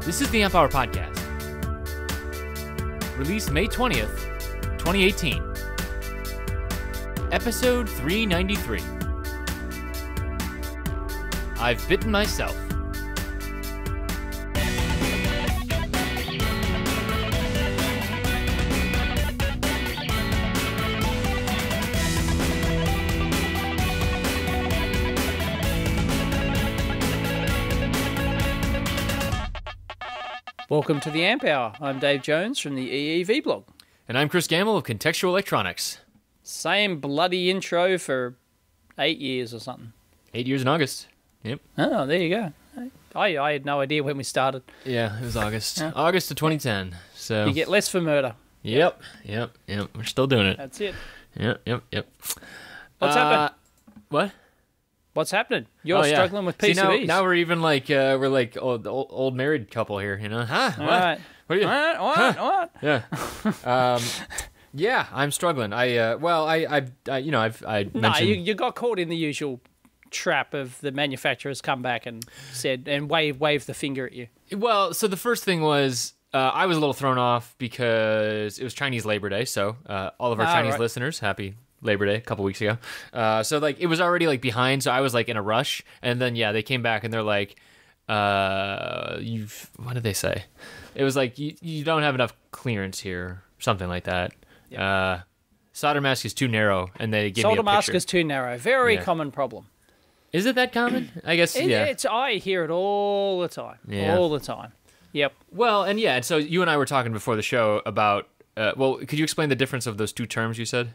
This is the Amp Hour Podcast. Released May 20th, 2018. Episode 393. I've bitten myself. Welcome to the Amp Hour. I'm Dave Jones from the EEV blog. And I'm Chris Gamble of Contextual Electronics. Same bloody intro for 8 years or something. 8 years in August. Yep. Oh, there you go. I had no idea when we started. Yeah, it was August. August of 2010. So You get less for murder. Yep. We're still doing it. That's it. Yep. What's happening? What? What's happening? You're struggling with PCBs. See, now we're even like we're like old married couple here, you know? Huh? All What? right. What are you? What? Yeah. Yeah, I'm struggling. I've mentioned. No, you got caught in the usual trap of the manufacturers come back and said and wave the finger at you. Well, so the first thing was I was a little thrown off because it was Chinese Labor Day. So all of our Chinese listeners, happy Labor Day a couple weeks ago. So like it was already like behind, so I was like in a rush, and then they came back and they're like, what did they say? It was like you don't have enough clearance here, something like that. Yep. Solder mask is too narrow, and they give me a picture. Solder mask is too narrow. Very common problem. Is it that common? I guess. I hear it all the time. Yeah. All the time. Yep. Well, and so you and I were talking before the show about. Could you explain the difference of those two terms you said?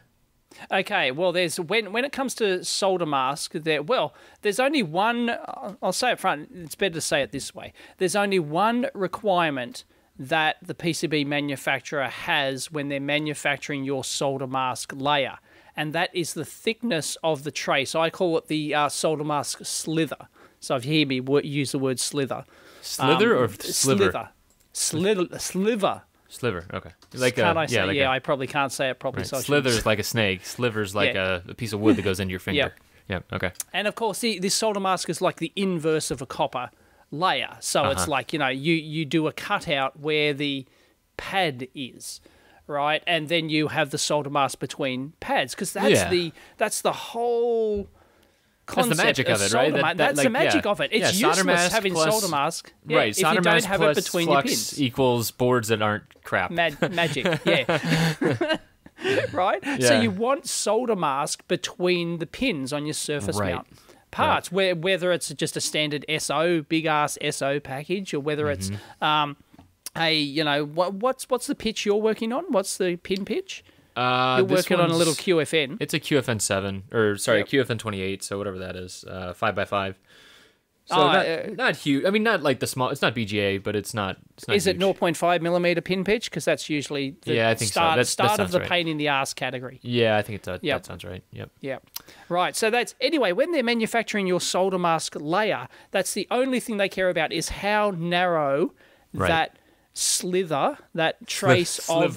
Okay, well, there's when it comes to solder mask, there's only one. I'll say it front. It's better to say it this way. There's only one requirement that the PCB manufacturer has when they're manufacturing your solder mask layer, and that is the thickness of the tray. So I call it the solder mask slither. So if you hear me use the word slither, slither or sliver? Sliver. Sliver, okay. I probably can't say it properly. Right. So Slither's like a snake. Sliver's like a piece of wood that goes into your finger. Yeah, okay. And of course, this solder mask is like the inverse of a copper layer. So it's like, you do a cutout where the pad is, right? And then you have the solder mask between pads, because that's the whole concept. That's the magic of it, right? That's the magic of it. It's useless having solder mask. Right, if you don't have it between your pins. Equals boards that aren't crap. Magic, yeah. Right? Yeah. So you want solder mask between the pins on your surface mount parts, whether it's just a standard SO, big-ass SO package, or whether it's what's the pitch you're working on? What's the pin pitch? You're working on a little QFN. It's a QFN 7, or sorry, QFN 28, so whatever that is, 5x5. So not huge. I mean, not like the small. It's not BGA, but it's not. Is huge. It 0.5 millimeter pin pitch? Because that's usually the I think so. start of the right. pain in the ass category. Yeah, I think that sounds right. Yep. Yeah. Right. So anyway, when they're manufacturing your solder mask layer, that's the only thing they care about is how narrow that slither, that trace of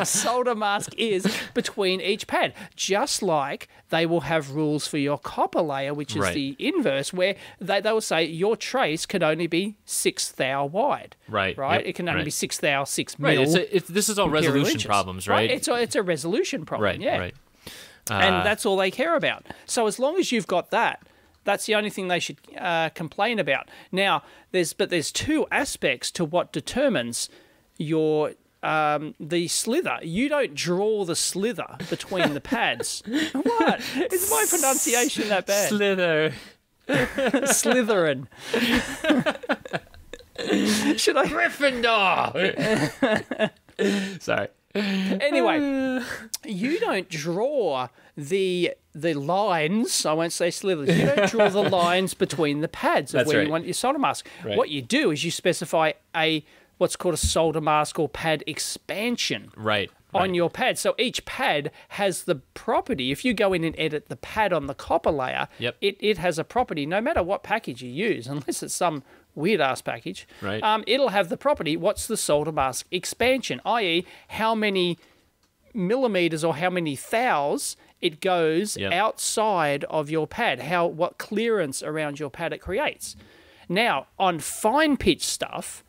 solder mask is between each pad. Just like they will have rules for your copper layer, which is the inverse, where they will say your trace can only be 6 thou wide. Right. Yep, it can only be 6 thou, 6 mil. Right. This is all resolution inches. Problems, right? It's a resolution problem. Right. Yeah. Right. And that's all they care about. So as long as you've got that, that's the only thing they should complain about. Now, there's two aspects to what determines your the slither. You don't draw the slither between the pads. What? Is my pronunciation that bad? Slither. Slytherin. Should I? Gryffindor. Sorry. Anyway, you don't draw the lines. I won't say slithers. You don't draw the lines between the pads of where you want your solder mask. Right. What you do is you specify what's called a solder mask or pad expansion on your pad. So each pad has the property. If you go in and edit the pad on the copper layer, it has a property no matter what package you use, unless it's some weird-ass package. Right. It'll have the property, what's the solder mask expansion, i.e. how many millimeters or how many thous it goes outside of your pad, what clearance around your pad it creates. Now, on fine pitch stuff,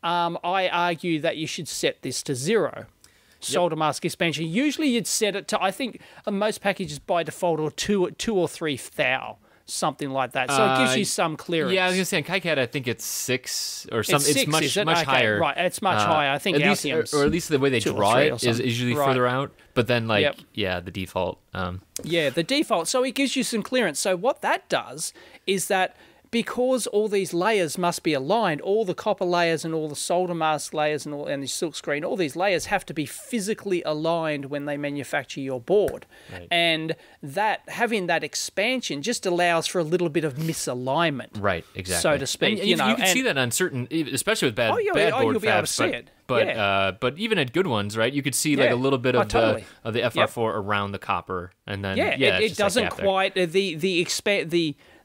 I argue that you should set this to 0. Solder mask expansion. Usually you'd set it to, I think most packages by default are 2 or 3 thou, something like that. So it gives you some clearance. Yeah, I was going to say, in KiCad, I think it's 6 or something. It's 6, much higher. Right, it's much higher. I think at least, or at least the way they draw it is usually further out. But then, like, the default. The default. So it gives you some clearance. So what that does is that because all these layers must be aligned, all the copper layers and all the solder mask layers and the silk screen, all these layers have to be physically aligned when they manufacture your board. Right. And that having that expansion just allows for a little bit of misalignment. Right, exactly. So to speak. And you can see that on certain, especially with bad board you'll be able to fabs, see it. But even at good ones, right? You could see like a little bit of the FR4 around the copper, and then it doesn't quite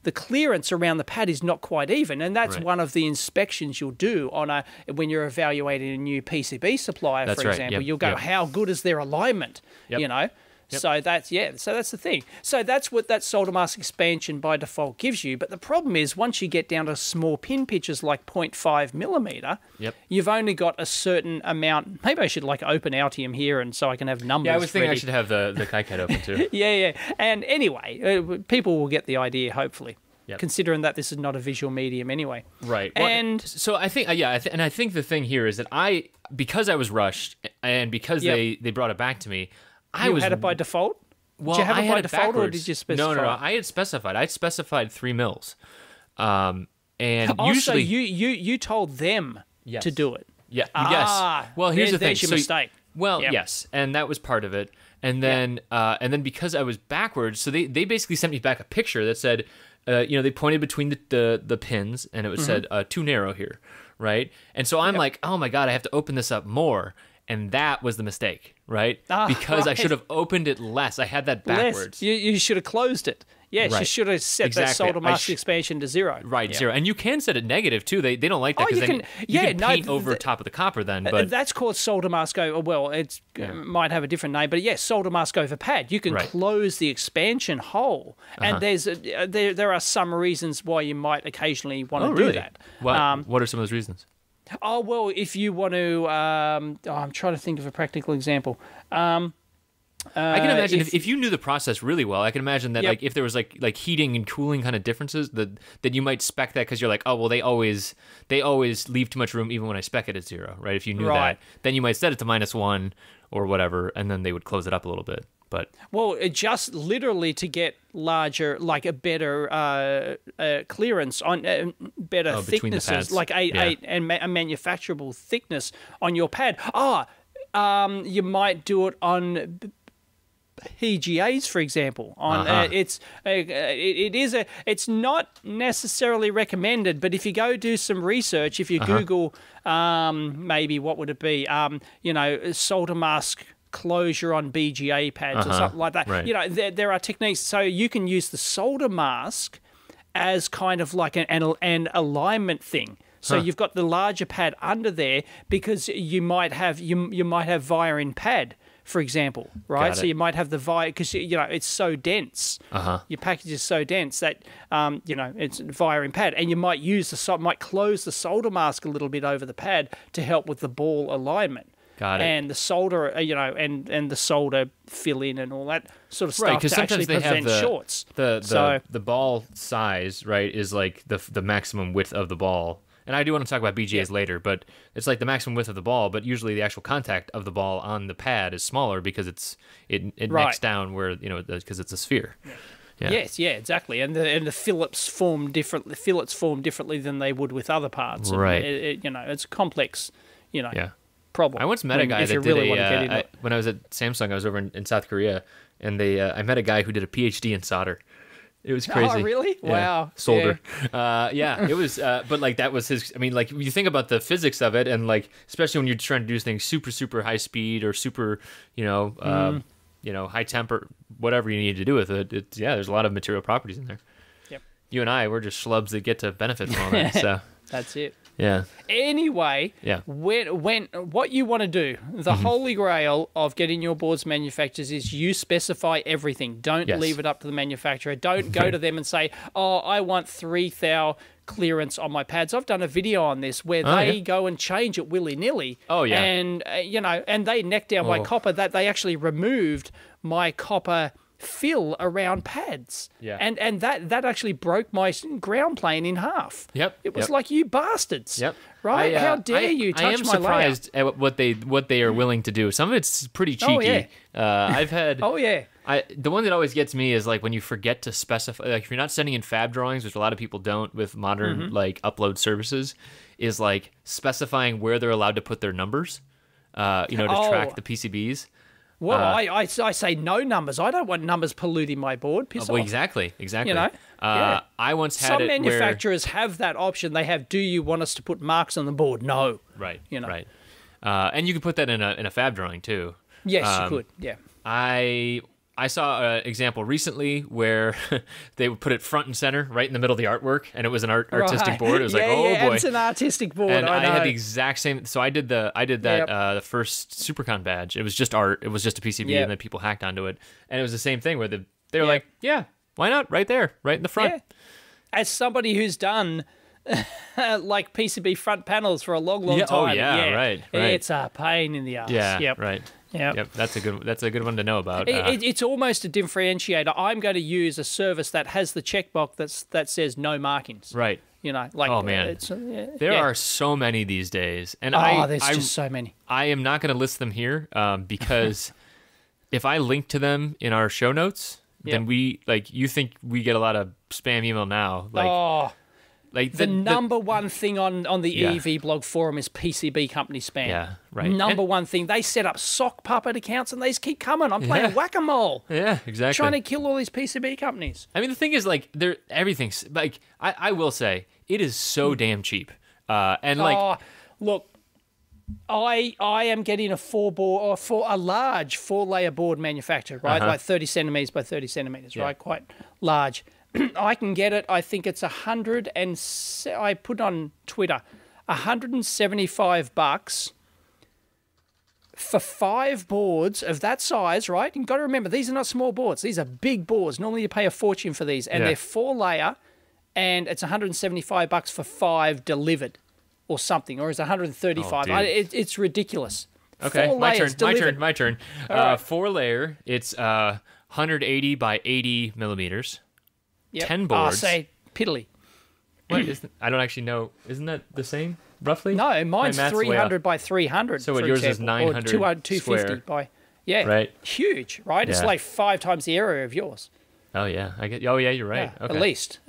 the clearance around the pad is not quite even, and that's one of the inspections you'll do on when you're evaluating a new PCB supplier, for example. You'll go, how good is their alignment? You know. So that's the thing. So that's what that solder mask expansion by default gives you. But the problem is once you get down to small pin pitches like 0.5 millimeter, you've only got a certain amount. Maybe I should open Altium here and so I can have numbers. Yeah, I was thinking ready. I should have the KiCad open too. And anyway, people will get the idea hopefully. Considering that this is not a visual medium anyway. Right. And so I think, and I think the thing here is that because I was rushed and because they brought it back to me, you had it by default? Well, did you have I it by default or did you specify? No. I had specified. I specified 3 mils. And usually... So you told them to do it. Yeah. Yes. Well, here's the thing. There's your mistake. Well, yes, and that was part of it. And then because I was backwards, so they basically sent me back a picture that said, they pointed between the pins, and it said too narrow here, right? And so I'm like, oh my god, I have to open this up more, and that was the mistake, right? Because I should have opened it less. I had that backwards. You should have closed it. Yes, you should have set that solder mask expansion to 0. Right, 0. And you can set it negative too. They don't like that because then you can paint over top of the copper then. But that's called solder mask over. Well, it might have a different name, but yes, solder mask over pad. You can close the expansion hole, and there are some reasons why you might occasionally want to do that. What are some of those reasons? Oh well, if you want to, I'm trying to think of a practical example. I can imagine if you knew the process really well, I can imagine that if there was like heating and cooling kind of differences, that you might spec that because you're like, oh well, they always leave too much room even when I spec it at 0, right? If you knew that, then you might set it to -1 or whatever, and then they would close it up a little bit. But it just literally to get larger, like a better clearance on better thicknesses, like a manufacturable thickness on your pad. You might do it on PGAs, for example. It's not necessarily recommended, but if you go do some research, if you Google maybe what would it be, solder mask closure on BGA pads or something like that. Right. There are techniques, so you can use the solder mask as kind of like an alignment thing. So you've got the larger pad under there because you might have via in pad, for example, right? So you might have the via because it's so dense. Your package is so dense that it's via in pad, and you might might close the solder mask a little bit over the pad to help with the ball alignment. Got it. And the solder, and the solder fill in and all that sort of stuff because to actually prevent shorts. The ball size, right, is like the maximum width of the ball. And I do want to talk about BGAs later, but it's like the maximum width of the ball, but usually the actual contact of the ball on the pad is smaller because it necks down where, because it's a sphere. Yeah. Yes, exactly. And the fillets form differently than they would with other parts. Right. It's complex, problem. I once met a guy that did when I was at Samsung, I was over in South Korea, and I met a guy who did a PhD in solder. It was crazy. Oh, really? Yeah. Wow. Solder. It was, but like that was his, I mean, like you think about the physics of it, and like, especially when you're trying to do things super, super high speed or super, high temper, whatever you need to do with it. There's a lot of material properties in there. Yep. You and I, we're just schlubs that get to benefit from all that. So that's it. Yeah. Anyway, when what you want to do, the Holy Grail of getting your boards manufactured is you specify everything. Don't leave it up to the manufacturer. Don't go to them and say, "Oh, I want 3 thou clearance on my pads. I've done a video on this where they go and change it willy-nilly. Oh, yeah. And, and they neck down my copper, that they actually removed my copper fill around pads. Yeah. And that actually broke my ground plane in half. Yep. It was like, you bastards. Yep. Right? How dare you touch my layer? I am surprised at what they are willing to do. Some of it's pretty cheeky. Oh, yeah. I've had... Oh, yeah. The one that always gets me is like when you forget to specify, like if you're not sending in Fab drawings, which a lot of people don't with modern like upload services, is like specifying where they're allowed to put their numbers, to track the PCBs. Well, I say no numbers. I don't want numbers polluting my board. Piss off. Exactly. Yeah. I once had Some it manufacturers have that option. They have, do you want us to put marks on the board? No. Right. Right. And you can put that in a Fab drawing too. Yes, you could. Yeah. I saw an example recently where they would put it front and center, right in the middle of the artwork, and it was an artistic board. It was boy! It's an artistic board. And I know. had the exact same. So I did that. The first SuperCon badge. It was just art. It was just a PCB, and then people hacked onto it, and it was the same thing where they were like, "Yeah, why not? Right there, right in the front." Yeah. As somebody who's done like PCB front panels for a long time, right. It's a pain in the ass. Yeah, right. Yep. That's a good one to know about. It's almost a differentiator. I'm going to use a service that has the checkbox that says no markings. Right. Oh man, there are so many these days, and there's just so many. I am not going to list them here because if I link to them in our show notes, then you think we get a lot of spam email now, Like the number one thing on the EV blog forum is PCB company spam. Yeah, right. Number one thing. They set up sock puppet accounts and they just keep coming. I'm playing whack-a-mole. Yeah, exactly. Trying to kill all these PCB companies. I mean, the thing is, like, everything's like I will say it is so damn cheap. Look, I am getting a large 4-layer board manufactured, right? Like 30 centimeters by 30 centimeters, right? Quite large. I can get it. I think it's I put on Twitter, $175 for 5 boards of that size, right? You've got to remember, these are not small boards. These are big boards. Normally you pay a fortune for these, and they're 4-layer, and it's $175 for 5 delivered or something, or it's $135. It's ridiculous. Okay, my turn. Right. 4-layer, it's 180 by 80 millimeters. Yep. 10 boards. Say piddly. What I don't actually know. Isn't that the same roughly? No, mine's 300 by 300. So yours is 900 or 250 by right. Huge, right? Yeah. It's like 5 times the area of yours. Oh yeah, you're right. Yeah, okay. At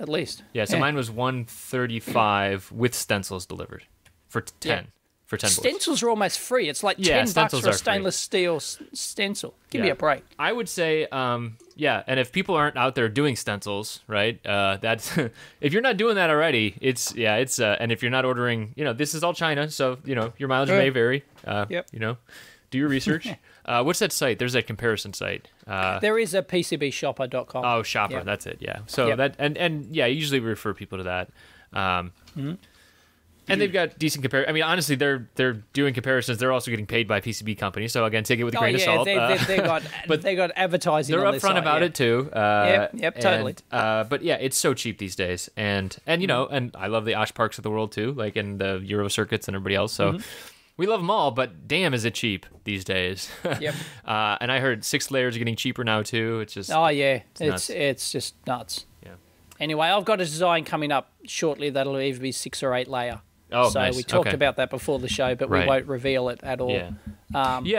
least. Yeah, so mine was 135 with stencils delivered for 10. Yeah. For 10 boards. Stencils are almost free. It's like $10 for a stainless steel stencil. Give me a break. I would say, and if people aren't out there doing stencils, right? That's if you're not doing that already, it's and if you're not ordering, this is all China, so your mileage may vary. Do your research. What's that site? There's that comparison site. There is a PCBshopper.com. Oh, Shopper, that's it. Yeah. So that usually we refer people to that. And they've got decent comparison. I mean, honestly, they're doing comparisons. They're also getting paid by PCB companies. So again, take it with a grain of salt. They got advertising. They're upfront about it too. Totally. But yeah, it's so cheap these days, and and I love the Osh Parks of the world too, like in the Euro circuits and everybody else. So we love them all, but damn, is it cheap these days? Yep. And I heard 6 layers are getting cheaper now too. It's just it's just nuts. Yeah. Anyway, I've got a design coming up shortly that'll either be 6 or 8 layer. Oh, so nice. we talked about that before the show, but we won't reveal it at all. Yeah,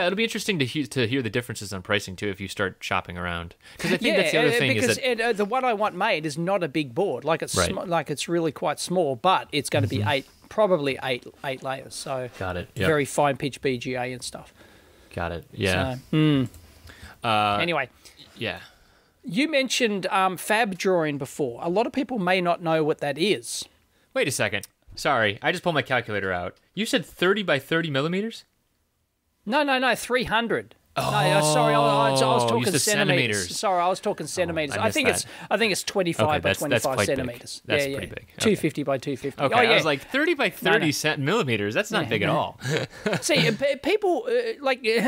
it'll be interesting to hear the differences on pricing too if you start shopping around. Because I think that's the other thing because is that the one I want made is not a big board, like it's it's really quite small, but it's going to be probably eight layers. So got it. Yep. Very fine pitch BGA and stuff. Got it. Yeah. So, anyway. Yeah. You mentioned Fab Drawing before. A lot of people may not know what that is. Wait a second. Sorry, I just pulled my calculator out. You said 30 by 30 millimeters? No, 300. Oh, no, sorry, I was talking centimeters. Sorry, I was talking centimeters. I think it's 25 by 25 centimeters. That's pretty big. 250 by 250. Okay, I was like 30 by 30 millimeters. That's not big at all. See, people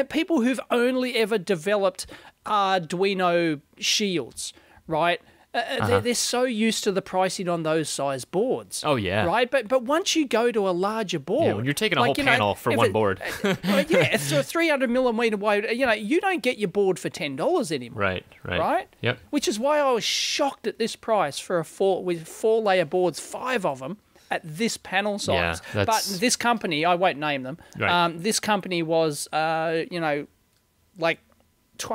people who've only ever developed Arduino shields, right? They're so used to the pricing on those size boards. Oh yeah, right. But once you go to a larger board, when you're taking a whole panel for one board, it's a 300mm wide. You don't get your board for $10 anymore. Right. Yep. Which is why I was shocked at this price for with 4-layer boards, 5 of them at this panel size. Yeah, but this company, I won't name them. Right. This company was, like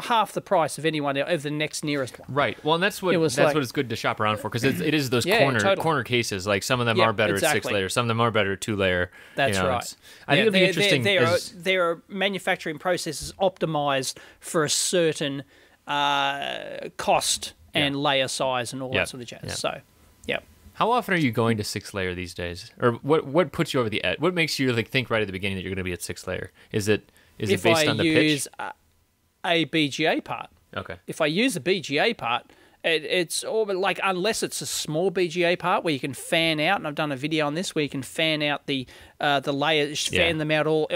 half the price of the next nearest one. Right. Well, and that's what it's good to shop around for, because it is those corner cases. Like some of them are better at 6-layer, some of them are better at 2-layer. That's right. I think it'd be interesting. There are manufacturing processes optimized for a certain cost and layer size and all that sort of jazz. So, yeah. How often are you going to 6-layer these days, or what puts you over the edge? What makes you think right at the beginning that you're going to be at 6-layer? Is it based on the pitch? A BGA part. Okay. If I use a BGA part, it's all like, unless it's a small BGA part where you can fan out, and I've done a video on this where you can fan out the layers, fan them out all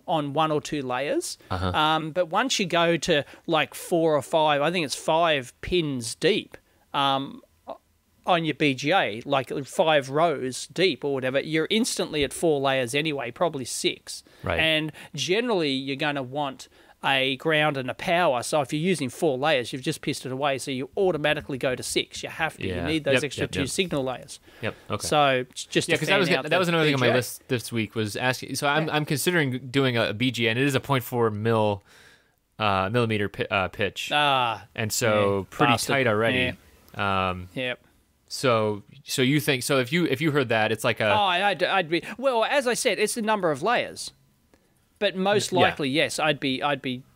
on 1 or 2 layers. But once you go to like 4 or 5, I think it's 5 pins deep on your BGA, like 5 rows deep or whatever, you're instantly at 4 layers anyway, probably 6. Right. And generally you're going to want a ground and a power. So if you're using 4 layers, you've just pissed it away. So you automatically go to 6. You have to. You need those extra 2 signal layers. Yep. Okay. So just because that was another thing on my list this week, was asking. So I'm considering doing a BGA, and it is a 0.4 millimeter pitch. And so pretty tight already. Yep. So you think, so if you heard that, it's like a I'd be, well, as I said, it's the number of layers. But most likely, yes, I'd be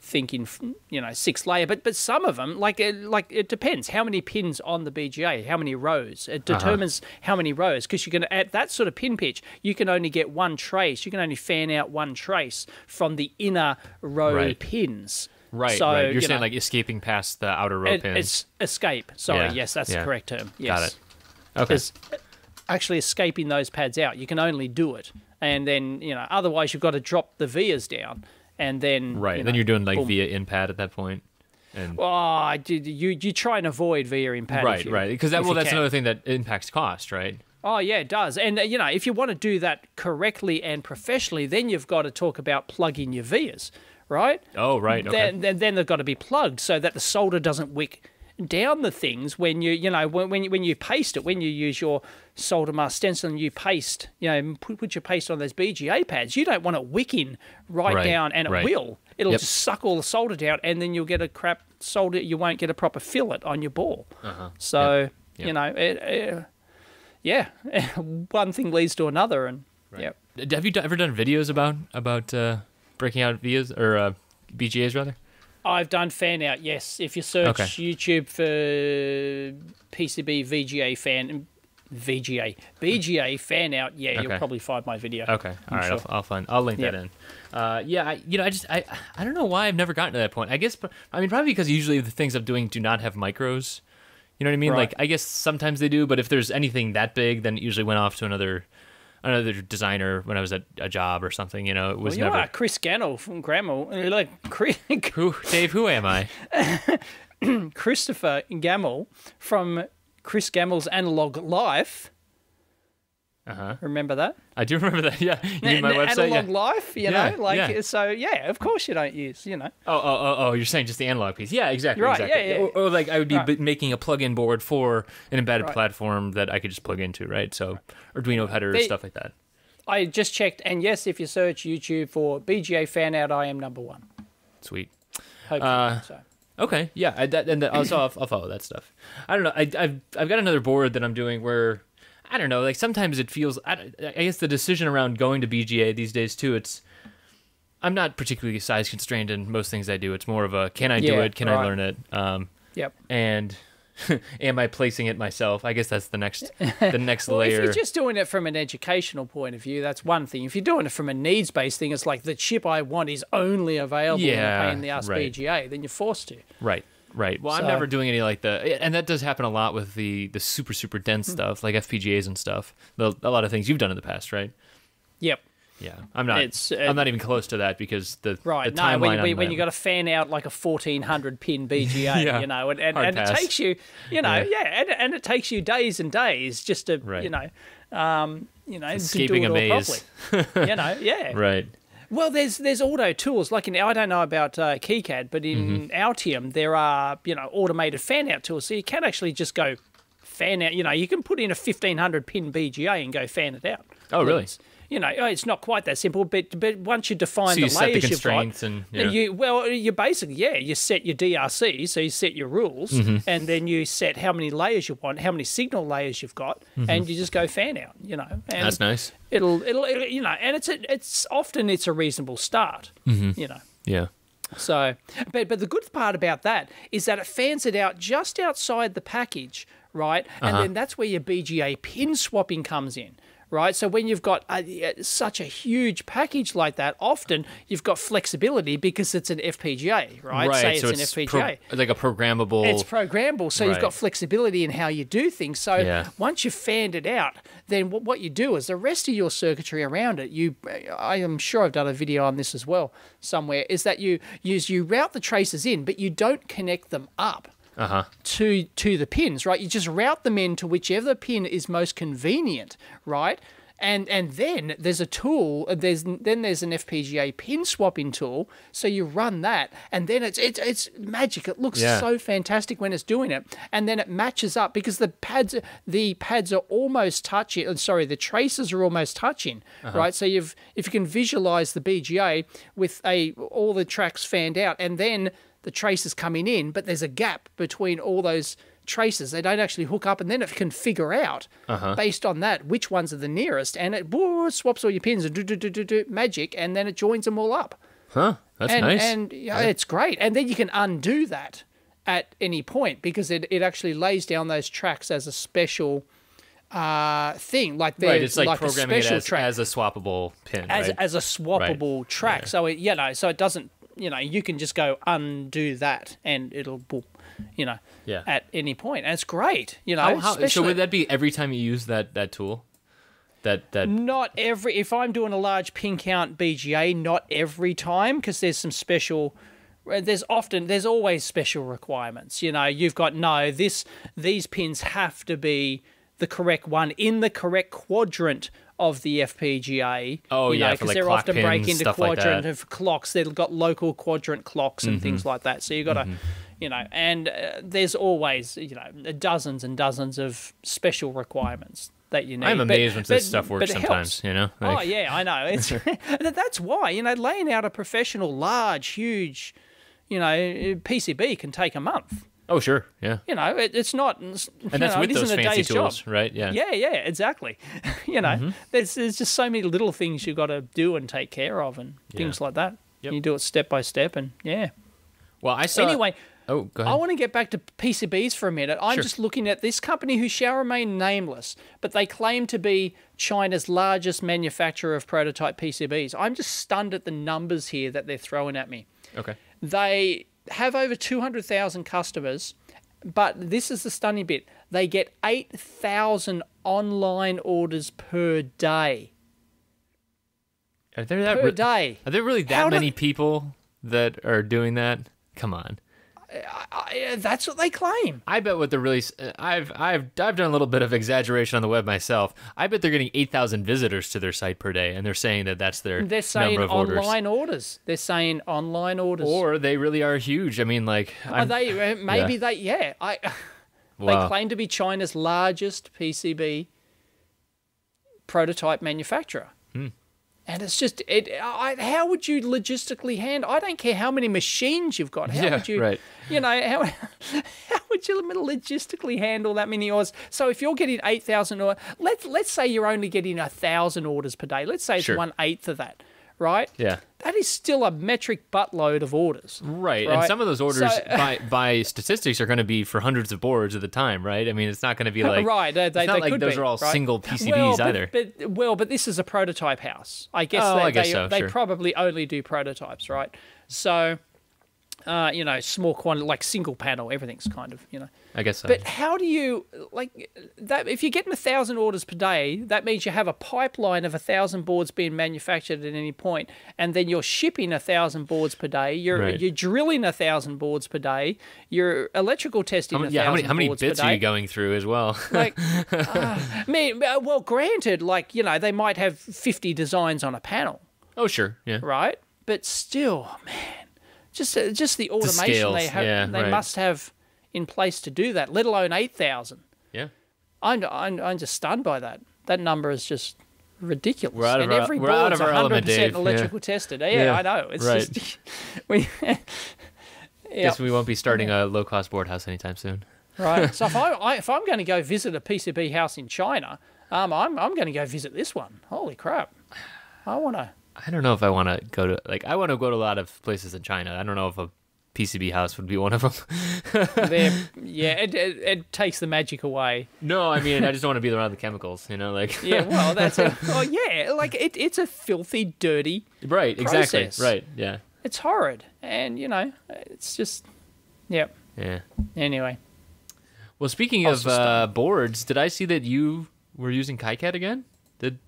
thinking, 6-layer. But some of them, like it depends how many pins on the BGA, how many rows. It determines how many rows, because you can, at that sort of pin pitch, you can only get 1 trace. You can only fan out 1 trace from the inner row pins. Right. So, right. You're saying like escaping past the outer row pins. It's escape. Sorry. Yes, that's the correct term. Yes. Got it. Okay. Because actually escaping those pads out, you can only do it. And then, otherwise you've got to drop the vias down, and then then you're doing like via in pad at that point. And you try and avoid via in pad. Right, because that's another thing that impacts cost, right? Oh yeah, it does. And if you want to do that correctly and professionally, then you've got to talk about plugging your vias, right? Oh right. Okay. Then they've got to be plugged so that the solder doesn't wick down the things when when you paste it, when you use your solder mask stencil and you paste, put your paste on those BGA pads, you don't want it wicking right down, and it will. It'll just suck all the solder down, and then you'll get a crap solder. You won't get a proper fillet on your ball. So one thing leads to another, and Have you ever done videos about breaking out vias or BGAs rather? I've done fan out, yes. If you search YouTube for PCB BGA fan out, you'll probably find my video. Okay, all right, sure. I'll link that in. I don't know why I've never gotten to that point. I guess, probably because usually the things I'm doing do not have micros. You know what I mean? Right. Like, I guess sometimes they do, but if there's anything that big, then it usually went off to another designer when I was at a job or something. It was never. Are Chris Gannell from Grammel. Dave, who am I? Christopher Gammel from Chris Gammel's Analog Life. Remember that? I do remember that. Yeah, you mean my website? Analog Life. So of course you don't use. Oh, you're saying just the analog piece? Yeah, exactly. Right. Exactly. Yeah. Or like I would be making a plug-in board for an embedded platform that I could just plug into, right? So Arduino headers, stuff like that. I just checked, and yes, if you search YouTube for BGA fan out, I am number 1. Sweet. Hopefully, so. Okay, yeah, I'll follow that stuff. I don't know. I've got another board that I'm doing where, I don't know, like sometimes it feels, I guess the decision around going to BGA these days too, I'm not particularly size constrained in most things I do. It's more of a, can I do it? Can I learn it? And am I placing it myself? I guess that's the next well, layer. If you're just doing it from an educational point of view, that's one thing. If you're doing it from a needs-based thing, it's like the chip I want is only available in the pain in the ass BGA, then you're forced to. Right. Well, I'm never doing any like and that does happen a lot with the super, super dense stuff, like FPGAs and stuff. A lot of things you've done in the past, right? Yep. Yeah, I'm not even close to that because the timeline when you got to fan out like a 1400 pin BGA, yeah. you know, and it takes you, you know, and it takes you days and days just to, you know, escaping to do it a all maze. properly. You know, yeah, right. Well, there's auto tools like I don't know about KiCad, but in Altium there are automated fan out tools, so you can actually just go fan out. You know, you can put in a 1500 pin BGA and go fan it out. Oh, really? You know, it's not quite that simple, but once you define so you the set layers the constraints you've got, you basically you set your DRC, so you set your rules, and then you set how many layers you want, how many signal layers you've got, and you just go fan out. You know, and that's nice. It'll you know, and it's often a reasonable start. You know. Yeah. So, but the good part about that is that it fans it out just outside the package, right? And then that's where your BGA pin swapping comes in. Right, so when you've got such a huge package like that, often you've got flexibility because it's an FPGA, right? Right, Say so it's an FPGA. Like a programmable... It's programmable, so you've got flexibility in how you do things. So once you've fanned it out, then what you do is the rest of your circuitry around it, I am sure I've done a video on this as well somewhere, is that you route the traces in, but you don't connect them up. To the pins, right? You just route them in to whichever pin is most convenient, right? And then there's a tool. There's an FPGA pin swapping tool. So you run that, and then it's magic. It looks so fantastic when it's doing it, and then it matches up because the pads are almost touching. Sorry, the traces are almost touching, right? So if you can visualize the BGA with all the tracks fanned out, and then the traces coming in, but there's a gap between all those traces. They don't actually hook up, and then it can figure out based on that which ones are the nearest, and it swaps all your pins and do magic, and then it joins them all up. That's nice. And it's great. And then you can undo that at any point because it actually lays down those tracks as a special thing, like it's like a programming special it track as a swappable pin, as a swappable track. Yeah. So so it doesn't. You can just go undo that and it'll, at any point. And it's great, So would that be every time you use that tool? That Not every... If I'm doing a large pin count BGA, not every time, because there's some special... There's always special requirements. You've got, these pins have to be the correct one in the correct quadrant of the FPGA. Because they're often break into quadrant like of clocks. They've got local quadrant clocks and things like that. So you've got to, and there's always, dozens and dozens of special requirements that you need. I'm amazed when this stuff works sometimes, I know. That's why, laying out a professional, large, huge, PCB can take a month. Oh, sure, yeah. It's not... And that's with those fancy tools, job. right? Yeah. Yeah, exactly. There's just so many little things you've got to do and take care of and things like that. Yep. You do it step by step and, Well, I saw... Anyway, go ahead. I want to get back to PCBs for a minute. I'm just looking at this company who shall remain nameless, but they claim to be China's largest manufacturer of prototype PCBs. I'm just stunned at the numbers here that they're throwing at me. Okay. They have over 200,000 customers, but this is the stunning bit. They get 8,000 online orders per day. Are there per day? Are there really that many people that are doing that? Come on. That's what they claim. I bet what they're really... I've done a little bit of exaggeration on the web myself. I bet they're getting 8,000 visitors to their site per day, and they're saying that that's their number of orders. They're saying online orders. Or they really are huge. I mean, like... They claim to be China's largest PCB prototype manufacturer. And it's just, how would you logistically handle? I don't care how many machines you've got. How would you, right. How would you logistically handle that many orders? So if you're getting 8,000 orders, let's say you're only getting 1,000 orders per day. Let's say it's 1/8 of that, right? Yeah. That is still a metric buttload of orders. Right. And some of those orders, by statistics, are going to be for hundreds of boards at the time, right? I mean, it's not going to be like... Right. They not like could those are all single PCBs either. But this is a prototype house. I guess they probably only do prototypes, right? So small quantity, like single panel, everything's kind of, I guess so. But how do you, like, that? If you're getting 1,000 orders per day, that means you have a pipeline of 1,000 boards being manufactured at any point, and then you're shipping 1,000 boars per day. You're drilling 1,000 boards per day. You're electrical testing 1,000 boards per day. How many bits are you going through as well? Like, well, granted, like, they might have 50 designs on a panel. Oh, sure, yeah. Right? But still, man, just the automation they have, must have in place to do that, let alone 8,000. Yeah. I'm just stunned by that. That number is just ridiculous. We're out of our element, Dave. Electrical tested. Yeah, I know. It's just Guess we won't be starting a low-cost board house anytime soon. Right. So if I'm going to go visit a PCB house in China, I'm going to go visit this one. Holy crap! I don't know if I want to go to I want to go to a lot of places in China. I don't know if a PCB house would be one of them. It takes the magic away. No, I mean I just don't want to be around the chemicals. Yeah, well, that's it. Oh yeah, like it's a filthy, dirty. Right. Process. Exactly. Right. Yeah. It's horrid, and it's just, yeah. Yeah. Anyway. Well, speaking of boards, did I see that you were using KiCad again? Did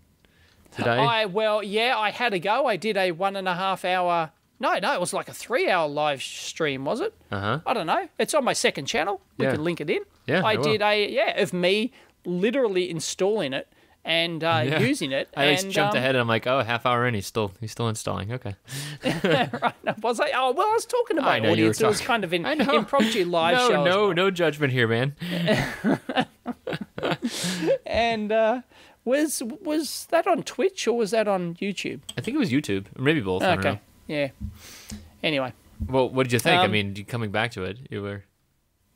I? I had a go. I did a 1.5 hour. No, it was like a 3 hour live stream, was it? Uh-huh. I don't know. It's on my second channel. We can link it in. Yeah, I did of me literally installing it and using it. I jumped ahead and I'm like, oh, half hour in, he's still installing. Okay. Right. Was I? Oh, well, I was talking to my audience. It was kind of an impromptu live show. No judgment here, man. And was that on Twitch or was that on YouTube? I think it was YouTube, or maybe both. I don't know. Yeah. Anyway. Well, what did you think? I mean, coming back to it, you were.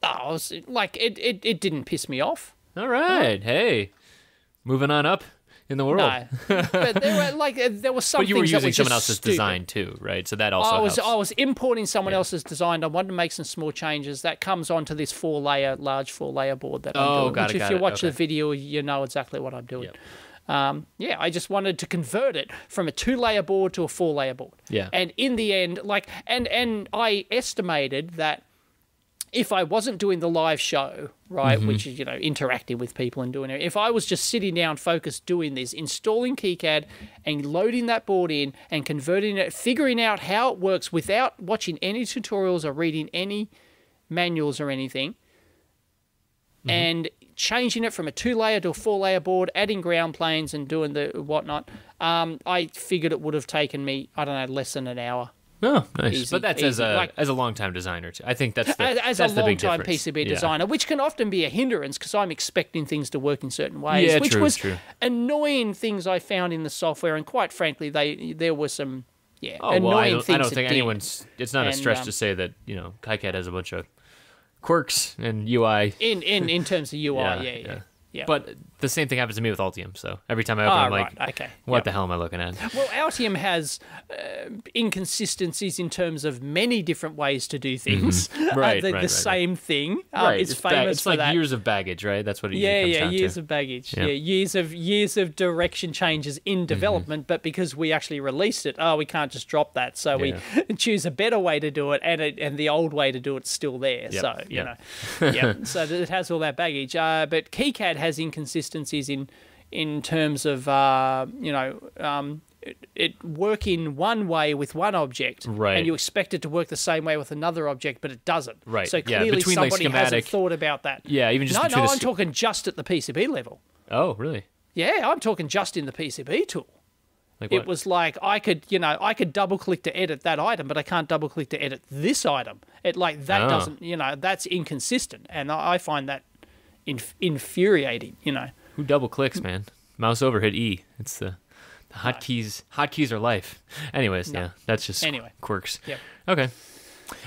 Oh, it didn't piss me off. All right. Hey, moving on up in the world. No, but there was some. But you were things using that someone else's design too, right? So that also helps. I was importing someone else's design. I wanted to make some small changes. That comes onto this large 4-layer board that I'm doing. Got which it. If you watch the video, you know exactly what I'm doing. Yep. I just wanted to convert it from a 2-layer board to a 4-layer board. Yeah. And in the end, and I estimated that if I wasn't doing the live show, right, which is, interacting with people and doing it, if I was just sitting down focused doing this, installing KiCad and loading that board in and converting it, figuring out how it works without watching any tutorials or reading any manuals or anything, and changing it from a 2-layer to a 4-layer board, adding ground planes and doing the whatnot, I figured it would have taken me, I don't know, less than an hour. Oh, nice. Easy, but that's as a long-time designer, too. I think that's the as a long-time big PCB designer, which can often be a hindrance because I'm expecting things to work in certain ways, which was annoying things I found in the software. And quite frankly, there were some annoying things. I don't think anyone's. It's not a stretch to say that KiCad has a bunch of quirks and UI in terms of UI. Yeah. But the same thing happens to me with Altium. So every time I open, I'm like, what the hell am I looking at? Well, Altium has inconsistencies in terms of many different ways to do things. Right, the same thing. It's famous for that. It's like years of baggage, right? That's what it usually comes down years to. of baggage. Yeah, years of direction changes in development, but because we actually released it, we can't just drop that. So we choose a better way to do it, and the old way to do it's still there. Yep. So so it has all that baggage. But KiCad has inconsistencies in terms of it working one way with one object, and you expect it to work the same way with another object, but it doesn't. Right. So clearly somebody hasn't thought about that. Yeah, even just I'm talking just at the PCB level. Oh, really? Yeah, I'm talking just in the PCB tool. Like what? It was like I could double click to edit that item, but I can't double click to edit this item. Doesn't, that's inconsistent, and I find that infuriating. Who double clicks, man? Mouse over, hit E. It's the hotkeys. Hotkeys are life. Anyways, that's just quirks. Yep. Okay.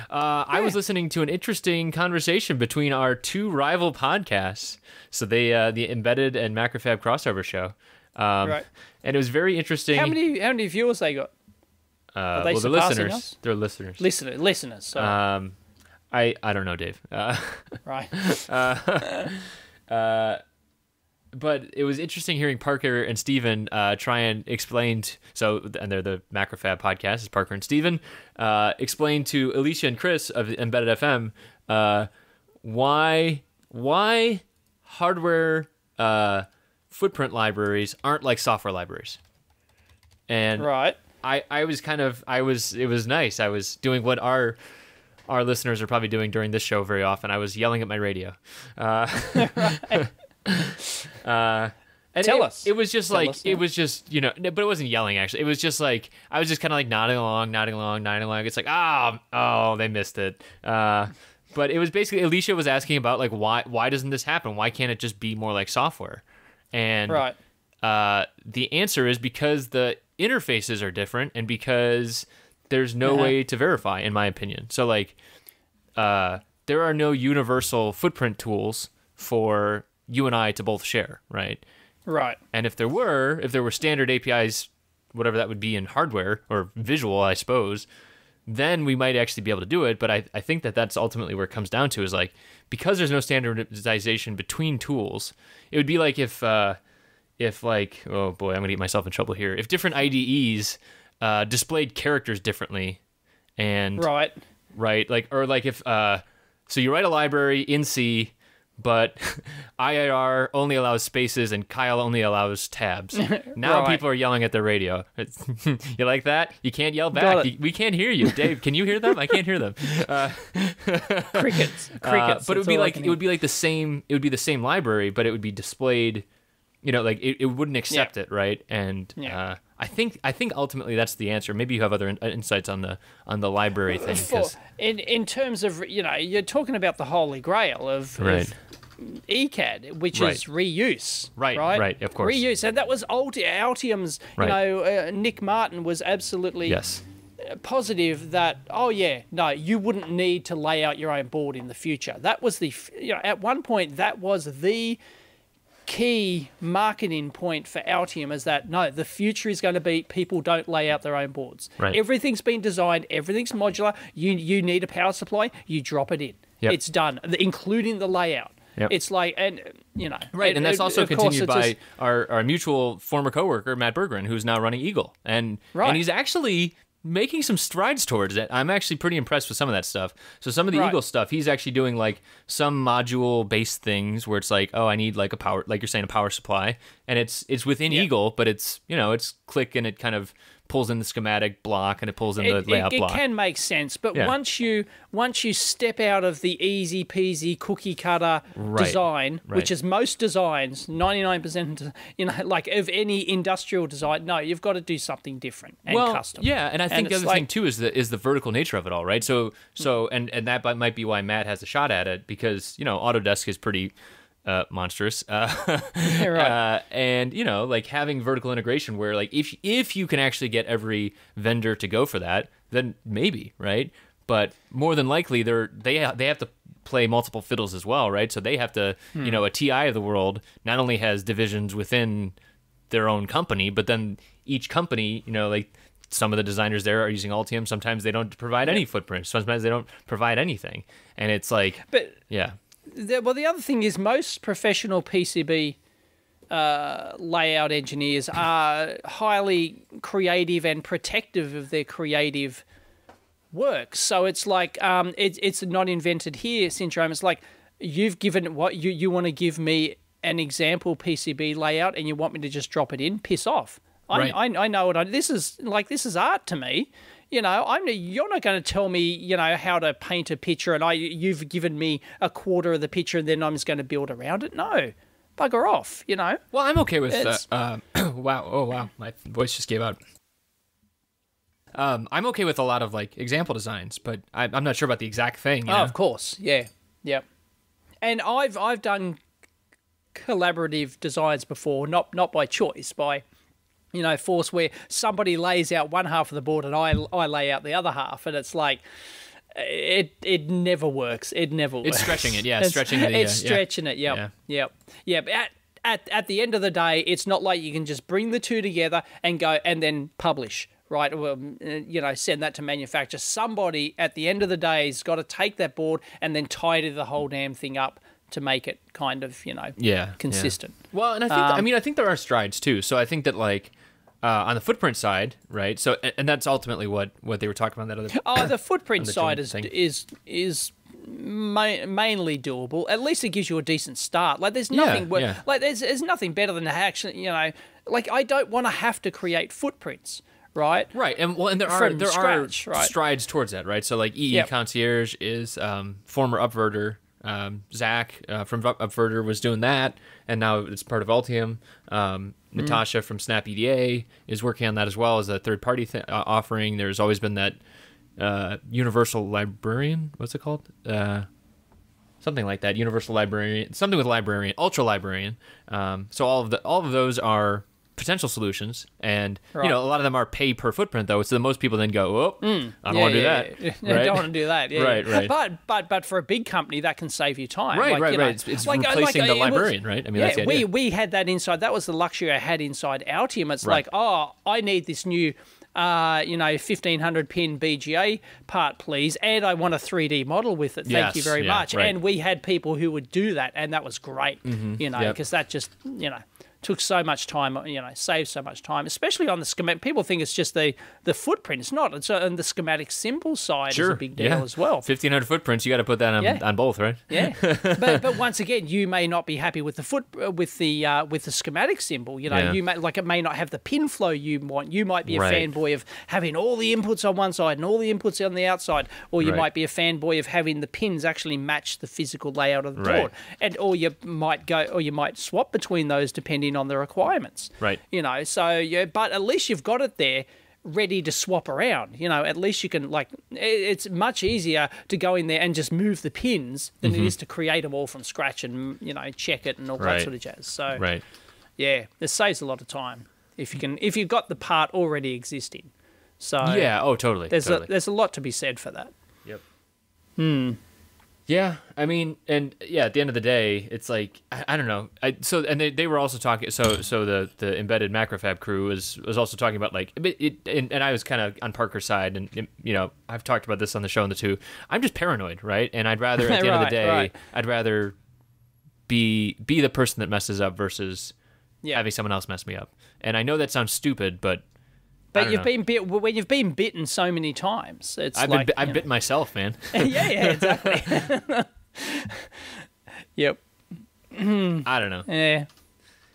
I was listening to an interesting conversation between our two rival podcasts. So the Embedded and Macrofab crossover show. Right. And it was very interesting. How many viewers they got? Are they listeners. Us? They're listeners. Listeners. Sorry. I don't know, Dave. Right. but it was interesting hearing Parker and Steven try and explain. And they're the Macrofab podcast. It's Parker and Steven explain to Alicia and Chris of Embedded FM why hardware footprint libraries aren't like software libraries. And right. It was nice. I was doing what our listeners are probably doing during this show very often. I was yelling at my radio. Right. And Tell us. It was just it was just, but it wasn't yelling actually. It was just like, I was just kind of like nodding along. It's like, oh, they missed it. But it was basically, Alicia was asking about like, why doesn't this happen? Why can't it just be more like software? And right. The answer is because the interfaces are different and because there's no way to verify, in my opinion. So like, there are no universal footprint tools for you and I to both share, right? Right. And if there were standard APIs, whatever that would be in hardware or visual, I suppose, then we might actually be able to do it. But I think that's ultimately where it comes down to is like, because there's no standardization between tools, it would be like if like, oh boy, I'm going to get myself in trouble here. If different IDEs displayed characters differently and... Right. Right. Like, or like if, so you write a library in C, but IIR only allows spaces and Kyle only allows tabs. Now people are yelling at their radio. You like that? You can't yell back. We can't hear you. Dave, can you hear them? I can't hear them. Crickets. But it would be like the same library, but it would be displayed, like it wouldn't accept it, right? And I think ultimately that's the answer. Maybe you have other insights on the library thing. In terms of, you're talking about the Holy Grail of ECAD, which is reuse. Right, of course. Reuse. And that was Altium's, Nick Martin was absolutely positive that, you wouldn't need to lay out your own board in the future. That was at one point, that was the key marketing point for Altium, is that the future is going to be people don't lay out their own boards. Right. Everything's been designed, everything's modular. You need a power supply, you drop it in. Yep. It's done, including the layout. Yep. It's like, and right, and that's also continued by our mutual former coworker Matt Bergeron, who's now running Eagle, and he's actually making some strides towards it. I'm actually pretty impressed with some of that stuff. So some of the Eagle stuff, he's actually doing like some module-based things where it's like, oh, I need like a power, like you're saying, a power supply, and it's within Eagle, but it's it's click and it kind of pulls in the schematic block and it pulls in the layout block. It can make sense, but once you step out of the easy peasy cookie cutter design, which is most designs, 99%, like of any industrial design, you've got to do something different and custom. Yeah, and I think the other thing too is the vertical nature of it all, right? So and that might be why Matt has a shot at it, because Autodesk is pretty monstrous, and like having vertical integration where like if you can actually get every vendor to go for that, then maybe, right? But more than likely they have to play multiple fiddles as well, right? So they have to, a TI of the world not only has divisions within their own company, but then each company, like some of the designers there are using Altium. Sometimes they don't provide any footprint. Sometimes they don't provide anything, and it's like, the other thing is most professional PCB layout engineers are highly creative and protective of their creative work. So it's like it's not invented here syndrome. It's like you've given what you want to give me an example PCB layout and you want me to just drop it in. Piss off. I know what this is art to me. You're not going to tell me, how to paint a picture and you've given me a quarter of the picture and then I'm just going to build around it. No, bugger off, Well, I'm okay with wow. Oh, wow. My voice just gave out. I'm okay with a lot of like example designs, but I'm not sure about the exact thing. Oh, of course. Yeah. Yep. And I've done collaborative designs before, not by choice, by force, where somebody lays out one half of the board and I lay out the other half, and it's like it never works. It never works. It's stretching it, It's stretching it. Yep. At the end of the day, it's not like you can just bring the two together and go and then publish, right? Well, send that to manufacture. Somebody at the end of the day has got to take that board and then tidy the whole damn thing up to make it kind of, consistent. Yeah. Well, and I think there are strides too. So I think that like on the footprint side, right? So and that's ultimately what they were talking about that other. The footprint side is mainly doable. At least it gives you a decent start. Like there's nothing like there's nothing better than actually, like I don't want to have to create footprints. Right, and there are strides towards that, right? So like EE Concierge is former Upverter. Zach from Upverter was doing that, and now it's part of Altium. Natasha from Snap EDA is working on that as well as a third-party offering. There's always been that Universal Librarian. What's it called? Something like that. Universal Librarian. Something with Librarian. Ultra Librarian. So all of those are potential solutions, and a lot of them are pay per footprint though, so most people then go, I don't want to do that. Right? I don't want to do that. Right. But for a big company that can save you time. Right. It's like, replacing the librarian, right? I mean, that's the idea. We had that inside. That was the luxury I had inside Altium. It's like, I need this new 1500 pin BGA part, please, and I want a 3D model with it. Thank you very much. Right. And we had people who would do that, and that was great. Because that just took so much time, saved so much time, especially on the schematic. People think it's just the footprint. It's not. It's and the schematic symbol side is a big deal as well. 1,500 footprints, you got to put that on both, right? Yeah. but once again, you may not be happy with the schematic symbol. You may it may not have the pin flow you want. You might be a fanboy of having all the inputs on one side and all the inputs on the outside, or you might be a fanboy of having the pins actually match the physical layout of the board, or you might swap between those depending on the requirements. Right. But at least you've got it there ready to swap around. At least you can, it's much easier to go in there and just move the pins than it is to create them all from scratch and, check it and all that sort of jazz. So, yeah, it saves a lot of time if you've got the part already existing. So, totally. There's a lot to be said for that. Yep. Yeah, I mean, and at the end of the day, it's like I don't know. They were also talking. So the embedded Macrofab crew was also talking about and I was kind of on Parker's side, and I've talked about this on the show and the two. I'm just paranoid, right? And I'd rather at the end of the day, I'd rather be the person that messes up versus having someone else mess me up. And I know that sounds stupid, but been bit when you've been bitten so many times. It's I've bitten myself, man. yeah, exactly. Yep. I don't know. Yeah.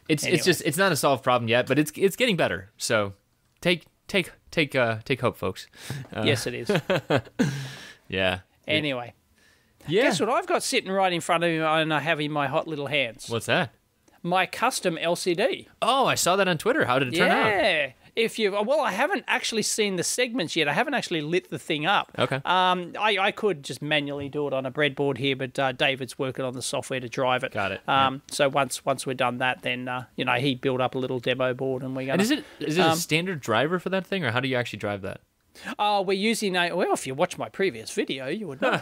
It's not a solved problem yet, but it's getting better. So take hope, folks. Yes, it is. Yeah. Anyway. Yeah. Guess what I've got sitting right in front of me and I have in my hot little hands? What's that? My custom LCD. Oh, I saw that on Twitter. How did it turn out? Yeah. I haven't actually seen the segments yet. I haven't actually lit the thing up. Okay. I could just manually do it on a breadboard here, but David's working on the software to drive it. Got it. So once we're done that, then he built up a little demo board, and we're gonna. And is it a standard driver for that thing, or how do you actually drive that? We're using if you watch my previous video, you would know.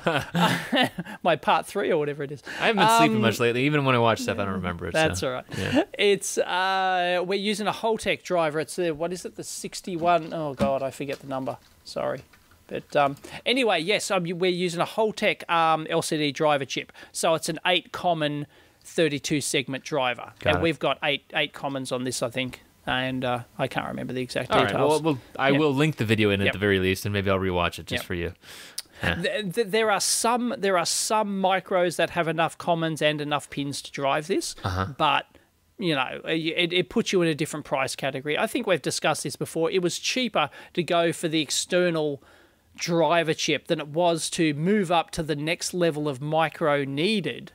My part 3 or whatever it is. I haven't been sleeping much lately. Even when I watch stuff, I don't remember it. That's all right. Yeah. It's we're using a Holtec driver. It's what is it? The 61. Oh God, I forget the number. Sorry. But anyway, yes, we're using a Holtec LCD driver chip. So it's an 8 common 32 segment driver, and we've got eight commons on this, I think. And I can't remember the exact details. Well, I will link the video in at the very least, and maybe I'll rewatch it just for you. Yeah. There are some micros that have enough commons and enough pins to drive this, but it puts you in a different price category. I think we've discussed this before. It was cheaper to go for the external driver chip than it was to move up to the next level of micro needed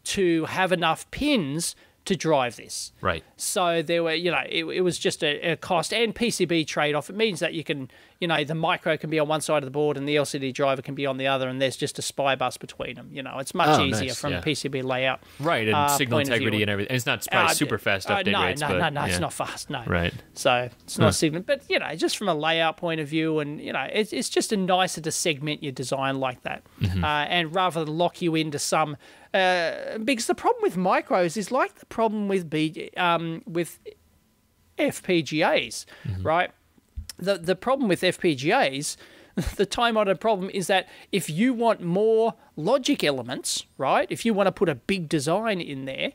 to have enough pins to drive this. Right. So there were, it was just a cost and PCB trade-off. It means that you can, the micro can be on one side of the board and the LCD driver can be on the other, and there's just a SPI bus between them. It's much easier from a PCB layout. Right, and signal integrity and everything. It's not probably super fast update rates. No, it's not fast, no. Right. So it's not signal. But, just from a layout point of view, and, it's just nicer to segment your design like that. And rather than lock you into some... because the problem with micros is like the problem with FPGAs, right? The problem with FPGAs, the time-honored problem is that if you want more logic elements, right, if you want to put a big design in there,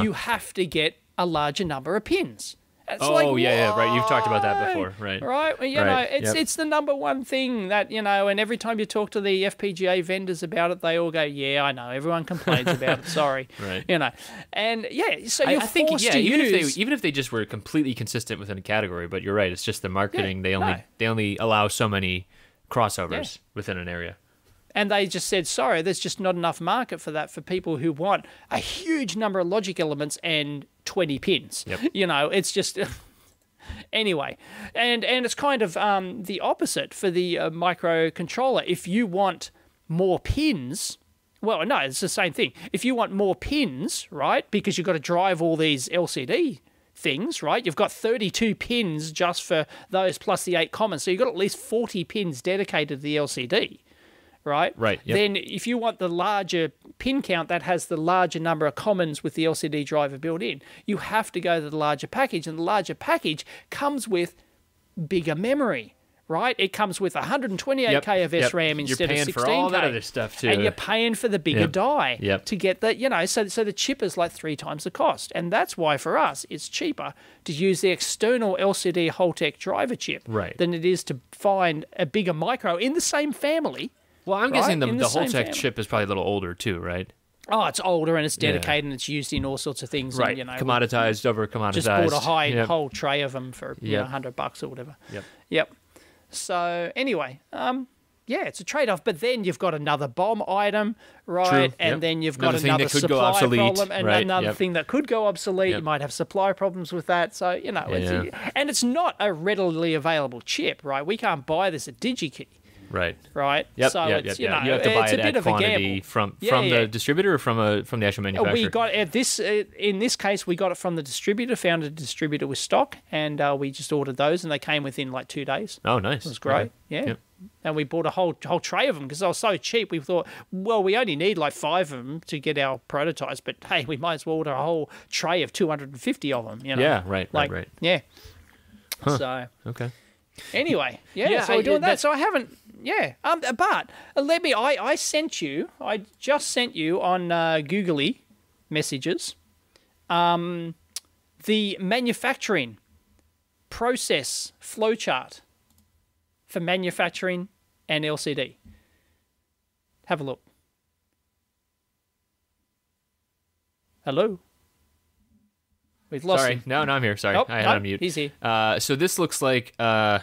you have to get a larger number of pins. It's right. You've talked about that before, right? Right. Well, you know, it's the number one thing that, you know, and every time you talk to the FPGA vendors about it, they all go, yeah, I know, everyone complains about it, sorry. Right. You know, and so you're I think, forced to use... even if they just were completely consistent within a category, but you're right, it's just the marketing, they only allow so many crossovers within an area. And they just said, sorry, there's just not enough market for that for people who want a huge number of logic elements and 20 pins. Yep. You know, it's just... Anyway, and it's kind of the opposite for the microcontroller. If you want more pins... Well, no, it's the same thing. If you want more pins, right, because you've got to drive all these LCD things, right? You've got 32 pins just for those plus the 8 commons. So you've got at least 40 pins dedicated to the LCD. Right? Right. Yep. Then if you want the larger pin count that has the larger number of commons with the LCD driver built in, you have to go to the larger package, and the larger package comes with bigger memory, right? It comes with 128K of SRAM instead of 16K. You're paying for all that other stuff too. And you're paying for the bigger die Yep. to get that, you know, so the chip is like 3 times the cost. And that's why for us it's cheaper to use the external LCD Holtec driver chip than it is to find a bigger micro in the same family. Well, I'm guessing the Holtec chip is probably a little older too, right? Oh, it's older and it's dedicated and it's used in all sorts of things. Right, and, you know, commoditized over commoditized. Just bought a whole tray of them for $100 or whatever. Yep. So anyway, it's a trade-off. But then you've got another BOM item, right? True. And then you've got another another thing that could go supply obsolete, problem and right, another thing that could go obsolete. You might have supply problems with that. So, you know, and it's not a readily available chip, right? We can't buy this at DigiKey. Right. Yep. So it's, you know, you have to buy it's it a bit at of a quantity gamble. from the distributor or from the actual manufacturer? We got in this case, we got it from the distributor, found a distributor with stock, and we just ordered those, and they came within like 2 days. Oh, nice. It was great. Right. Yeah. Yep. And we bought a whole tray of them because they were so cheap. We thought, well, we only need like 5 of them to get our prototypes, but hey, we might as well order a whole tray of 250 of them. You know? Yeah, right. Yeah. Huh. So. Okay. Anyway, so we're doing that. So I haven't, but let me. I just sent you on Googly messages, the manufacturing process flowchart for manufacturing and LCD. Have a look. Hello. We've lost him. No, I'm here. Sorry, I had on mute. He's here. So this looks like, this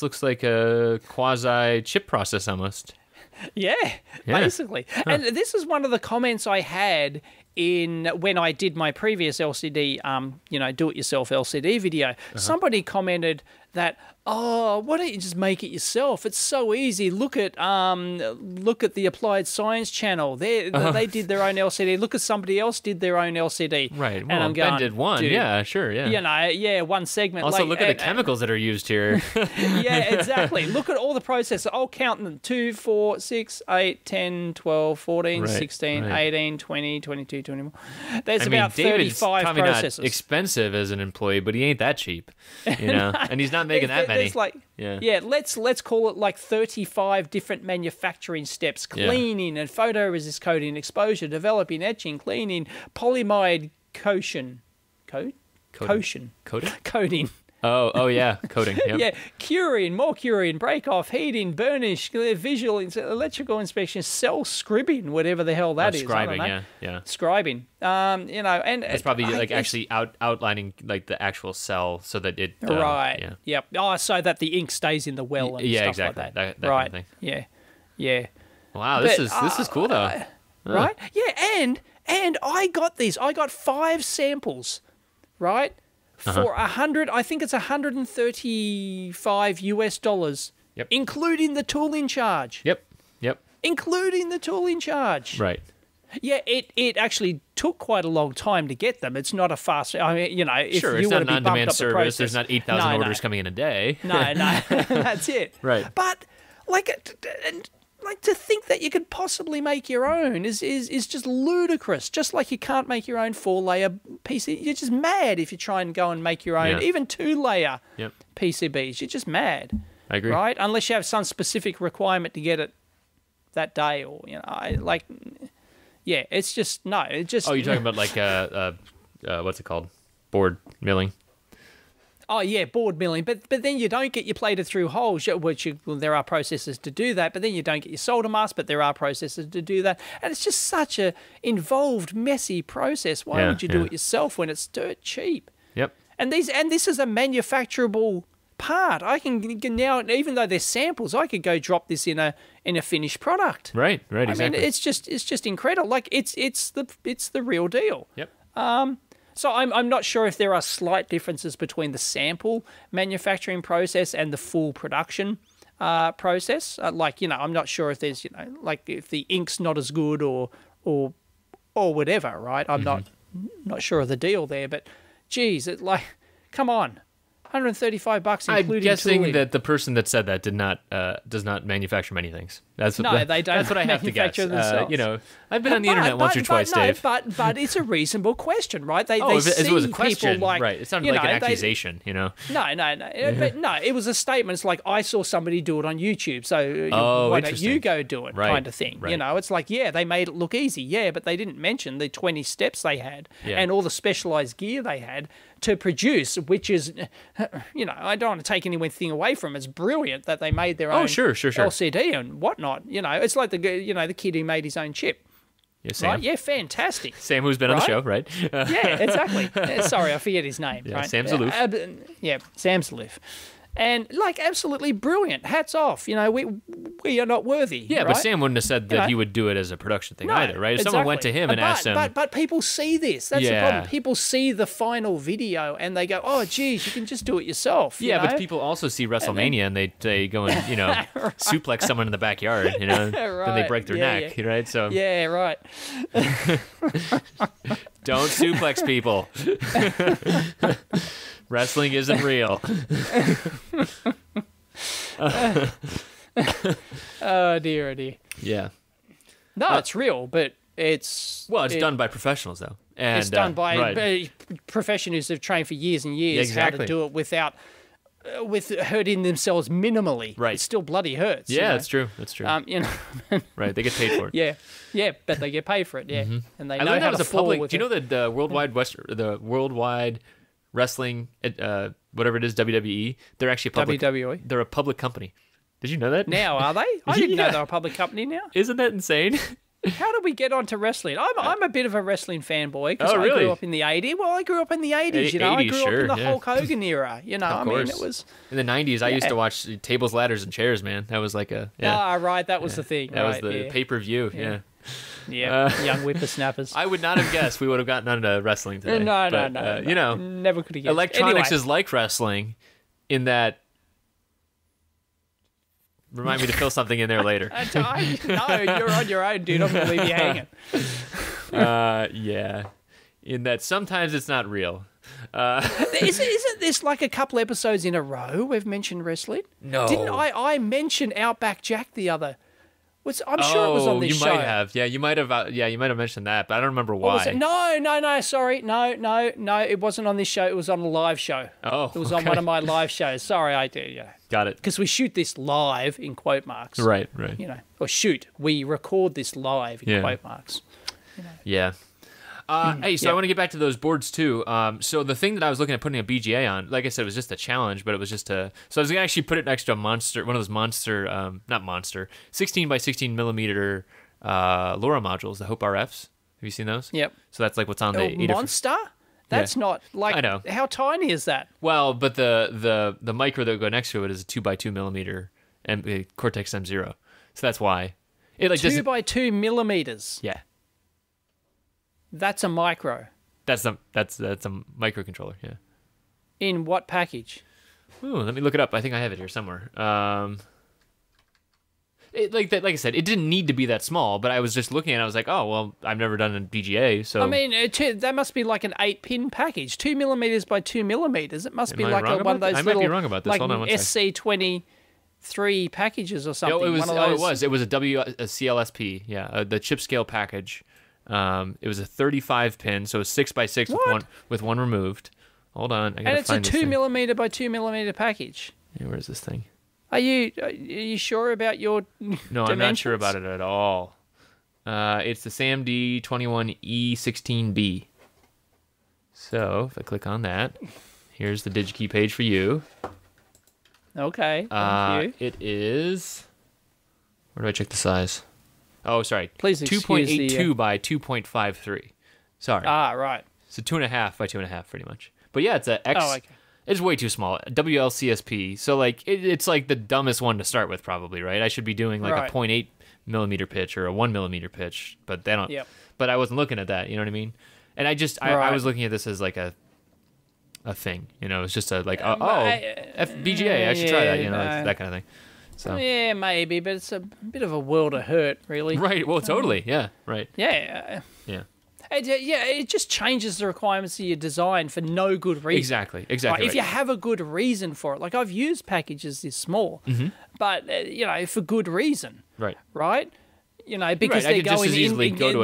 looks like a quasi chip process almost. Yeah, basically. Huh. And this is one of the comments I had when I did my previous LCD, do-it-yourself LCD video. Somebody commented that, why don't you just make it yourself? It's so easy. Look at the Applied Science channel. They did their own LCD. Look at somebody else did their own LCD. Right. Well, and I'm going, Ben did one. Dude, yeah, sure. Yeah. One segment. Also, look at the chemicals that are used here. Yeah, exactly. Look at all the processes. I'll count them. 2, 4, 6, 8, 10, 12, 14, 16, 18, 20, 22, 24. There's about David's 35 probably processes. Not expensive as an employee, but he ain't that cheap, you know. And he's not making that many. Let's call it like 35 different manufacturing steps: cleaning and photoresist coating, exposure, developing, etching, cleaning, polyimide coating. Oh yeah, coating. Yep. Yeah, curing, more curing, break off, heating, burnish, visual, electrical inspection, cell scribbing, whatever the hell that is. Scribing, yeah. Scribing, and it's probably actually outlining like the actual cell so that it. Right. Yeah. Yep. Oh, so that the ink stays in the well and stuff exactly. like that. That right. Kind of thing. Yeah. Wow, this is cool though. Right. Yeah, and I got these. I got 5 samples. Right. For I think it's $135 US, including the tooling charge. Yep. Including the tooling charge. Right. Yeah, it actually took quite a long time to get them. It's not a fast. I mean, if sure, you it's want not to an be on-demand bumped up the service. process, There's not 8,000 orders coming in a day. No, that's it. Right. But to think that you could possibly make your own is just ludicrous. Just like you can't make your own 4-layer PC. You're just mad if you try and go and make your own, even 2-layer PCBs. You're just mad. I agree. Right? Unless you have some specific requirement to get it that day, or it's just no. It just. Oh, you're talking about like what's it called? Board milling. Oh yeah, board milling, but then you don't get your plated through holes, there are processes to do that, but then you don't get your solder mask, but there are processes to do that, and it's just such a involved, messy process. Why would you do it yourself when it's dirt cheap? Yep. And this is a manufacturable part. I can now, even though they're samples, I could go drop this in a finished product. Right, exactly. I mean, it's just incredible. Like it's the real deal. Yep. So I'm not sure if there are slight differences between the sample manufacturing process and the full production process. I'm not sure if there's like if the ink's not as good or whatever. Right? I'm not sure of the deal there, but geez, come on. $135 including I'm guessing tooling. that the person that said that does not manufacture many things. They don't. That's what I have to guess. Themselves. I've been on the internet once or twice, Dave. But it's a reasonable question, right? They if it was a see question, people like, right? It sounded like an accusation, No. But no, it was a statement. It's like, I saw somebody do it on YouTube, so why don't you go do it, kind of thing. Right. It's like, they made it look easy, but they didn't mention the 20 steps they had and all the specialized gear they had to produce, which is, I don't want to take anything away from it. It's brilliant that they made their own LCD and whatnot. It's like the kid who made his own chip. Yeah, Sam. Right? Yeah, fantastic. Sam, who's been on the show, right? Yeah, exactly. Sorry, I forget his name. Yeah, right? Sam Zaloof. Sam Zaloof. And absolutely brilliant. Hats off. We are not worthy. Yeah, right? but Sam wouldn't have said that he would do it as a production thing either, right? If someone went to him and asked him, but people see this. That's the problem. People see the final video and they go, "Oh, geez, you can just do it yourself." Yeah, but people also see WrestleMania and they go and suplex someone in the backyard. Then they break their neck, right? So right. Don't suplex people. Wrestling isn't real. Oh dear, Yeah. No, it's real, but it's done by professionals though, and it's done by professionals who've trained for years and years how to do it without hurting themselves minimally. Right, it still bloody hurts. Yeah, that's true. That's true. Right, they get paid for it. Yeah, but they get paid for it. Yeah, and they know how how to to fall with do you know that the worldwide wrestling, whatever it is, WWE, they're actually WWE. They're a public company. Did you know that? Now, are they? I didn't know they were a public company now. Isn't that insane? How did we get onto wrestling? I'm a bit of a wrestling fanboy because really? I grew up in the 80s. Well, I grew up in the 80s, I grew up in the Hulk Hogan era, Of course. It was... In the 90s, I used to watch tables, ladders, and chairs, man. That was like a... right, that was the thing. That was the pay-per-view, Yeah, young whippersnappers. I would not have guessed we would have gotten onto wrestling today. No. Never could have guessed. Electronics is like wrestling in that... Remind me to fill something in there later. No, you're on your own, dude. I'm going to leave you hanging. Yeah. In that sometimes it's not real. Isn't this like a couple episodes in a row we've mentioned wrestling? No. Didn't I mention Outback Jack the other... I'm sure it was on this show. You might have. Yeah, you might have mentioned that, but I don't remember why. No, sorry. No, it wasn't on this show. It was on a live show. Oh, it was on one of my live shows. Sorry, I do, yeah. Got it. Because we shoot this live in quote marks. Right. Or we record this live in quote marks. Yeah. Hey, so I want to get back to those boards too. So the thing that I was looking at putting a BGA on, like I said, it was just a challenge, but it was just so I was gonna actually put it next to one of those not monster, 16 by 16 millimeter LoRa modules, the Hope RFs. Have you seen those? Yep. So that's like what's on the monster. That's not like. I know. How tiny is that? Well, but the micro that would go next to it is a 2 by 2 millimeter and Cortex M0. So that's why it like 2 by 2 millimeters. Yeah. That's a micro. That's a microcontroller, yeah. In what package? Ooh, let me look it up. I think I have it here somewhere. Like I said, it didn't need to be that small, but I was just looking at it. I was like, oh, well, I've never done a BGA, so... I mean, that must be like an 8-pin package. 2 millimeters by 2 millimeters. It must be like one of those little... I might be wrong about this. Like hold on one second. SC23 packages or something. It was a CLSP, yeah, the chip scale package. It was a 35 pin, so a 6x6 with one removed. Hold on, I gotta find this. And it's a 2 millimeter by 2 millimeter package. Yeah, where's this thing? Are you sure about your No, I'm not sure about it at all. It's the SAMD 21E16B. So if I click on that, here's the DigiKey page for you. Okay, thank you. It is... Where do I check the size? Oh, sorry. Please excuse 2.82 by 2.53. Sorry. Right. So 2.5 by 2.5, pretty much. But yeah, it's a X... Oh, okay. It's way too small. WLCSP. So, like, it's like the dumbest one to start with, probably, right? I should be doing, like, a 0.8 millimeter pitch or a 1 millimeter pitch, but they don't... Yep. But I wasn't looking at that, you know what I mean? And I was looking at this as, like, a thing, you know? It's just a, like, FBGA, I should try that, you know? Like, that kind of thing. So. Yeah, maybe, but it's a bit of a world of hurt, really. Right, well, totally, yeah, right. Yeah. Yeah. It just changes the requirements of your design for no good reason. Exactly. Right? If you have a good reason for it, like I've used packages this small, but for good reason. Right. Right. Because they're going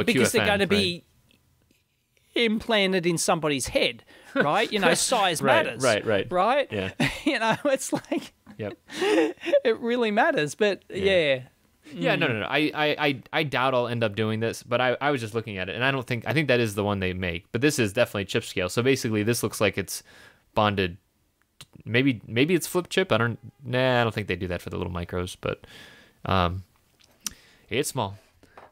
because they're going to be implanted in somebody's head. Right. Size matters. Right. Right. Yeah. It's like. Yep. It really matters, but yeah. Yeah, no. I doubt I'll end up doing this, but I was just looking at it, and I think that is the one they make, but this is definitely chip scale. So basically, this looks like it's bonded. Maybe it's flip chip. I don't think they do that for the little micros, but it's small.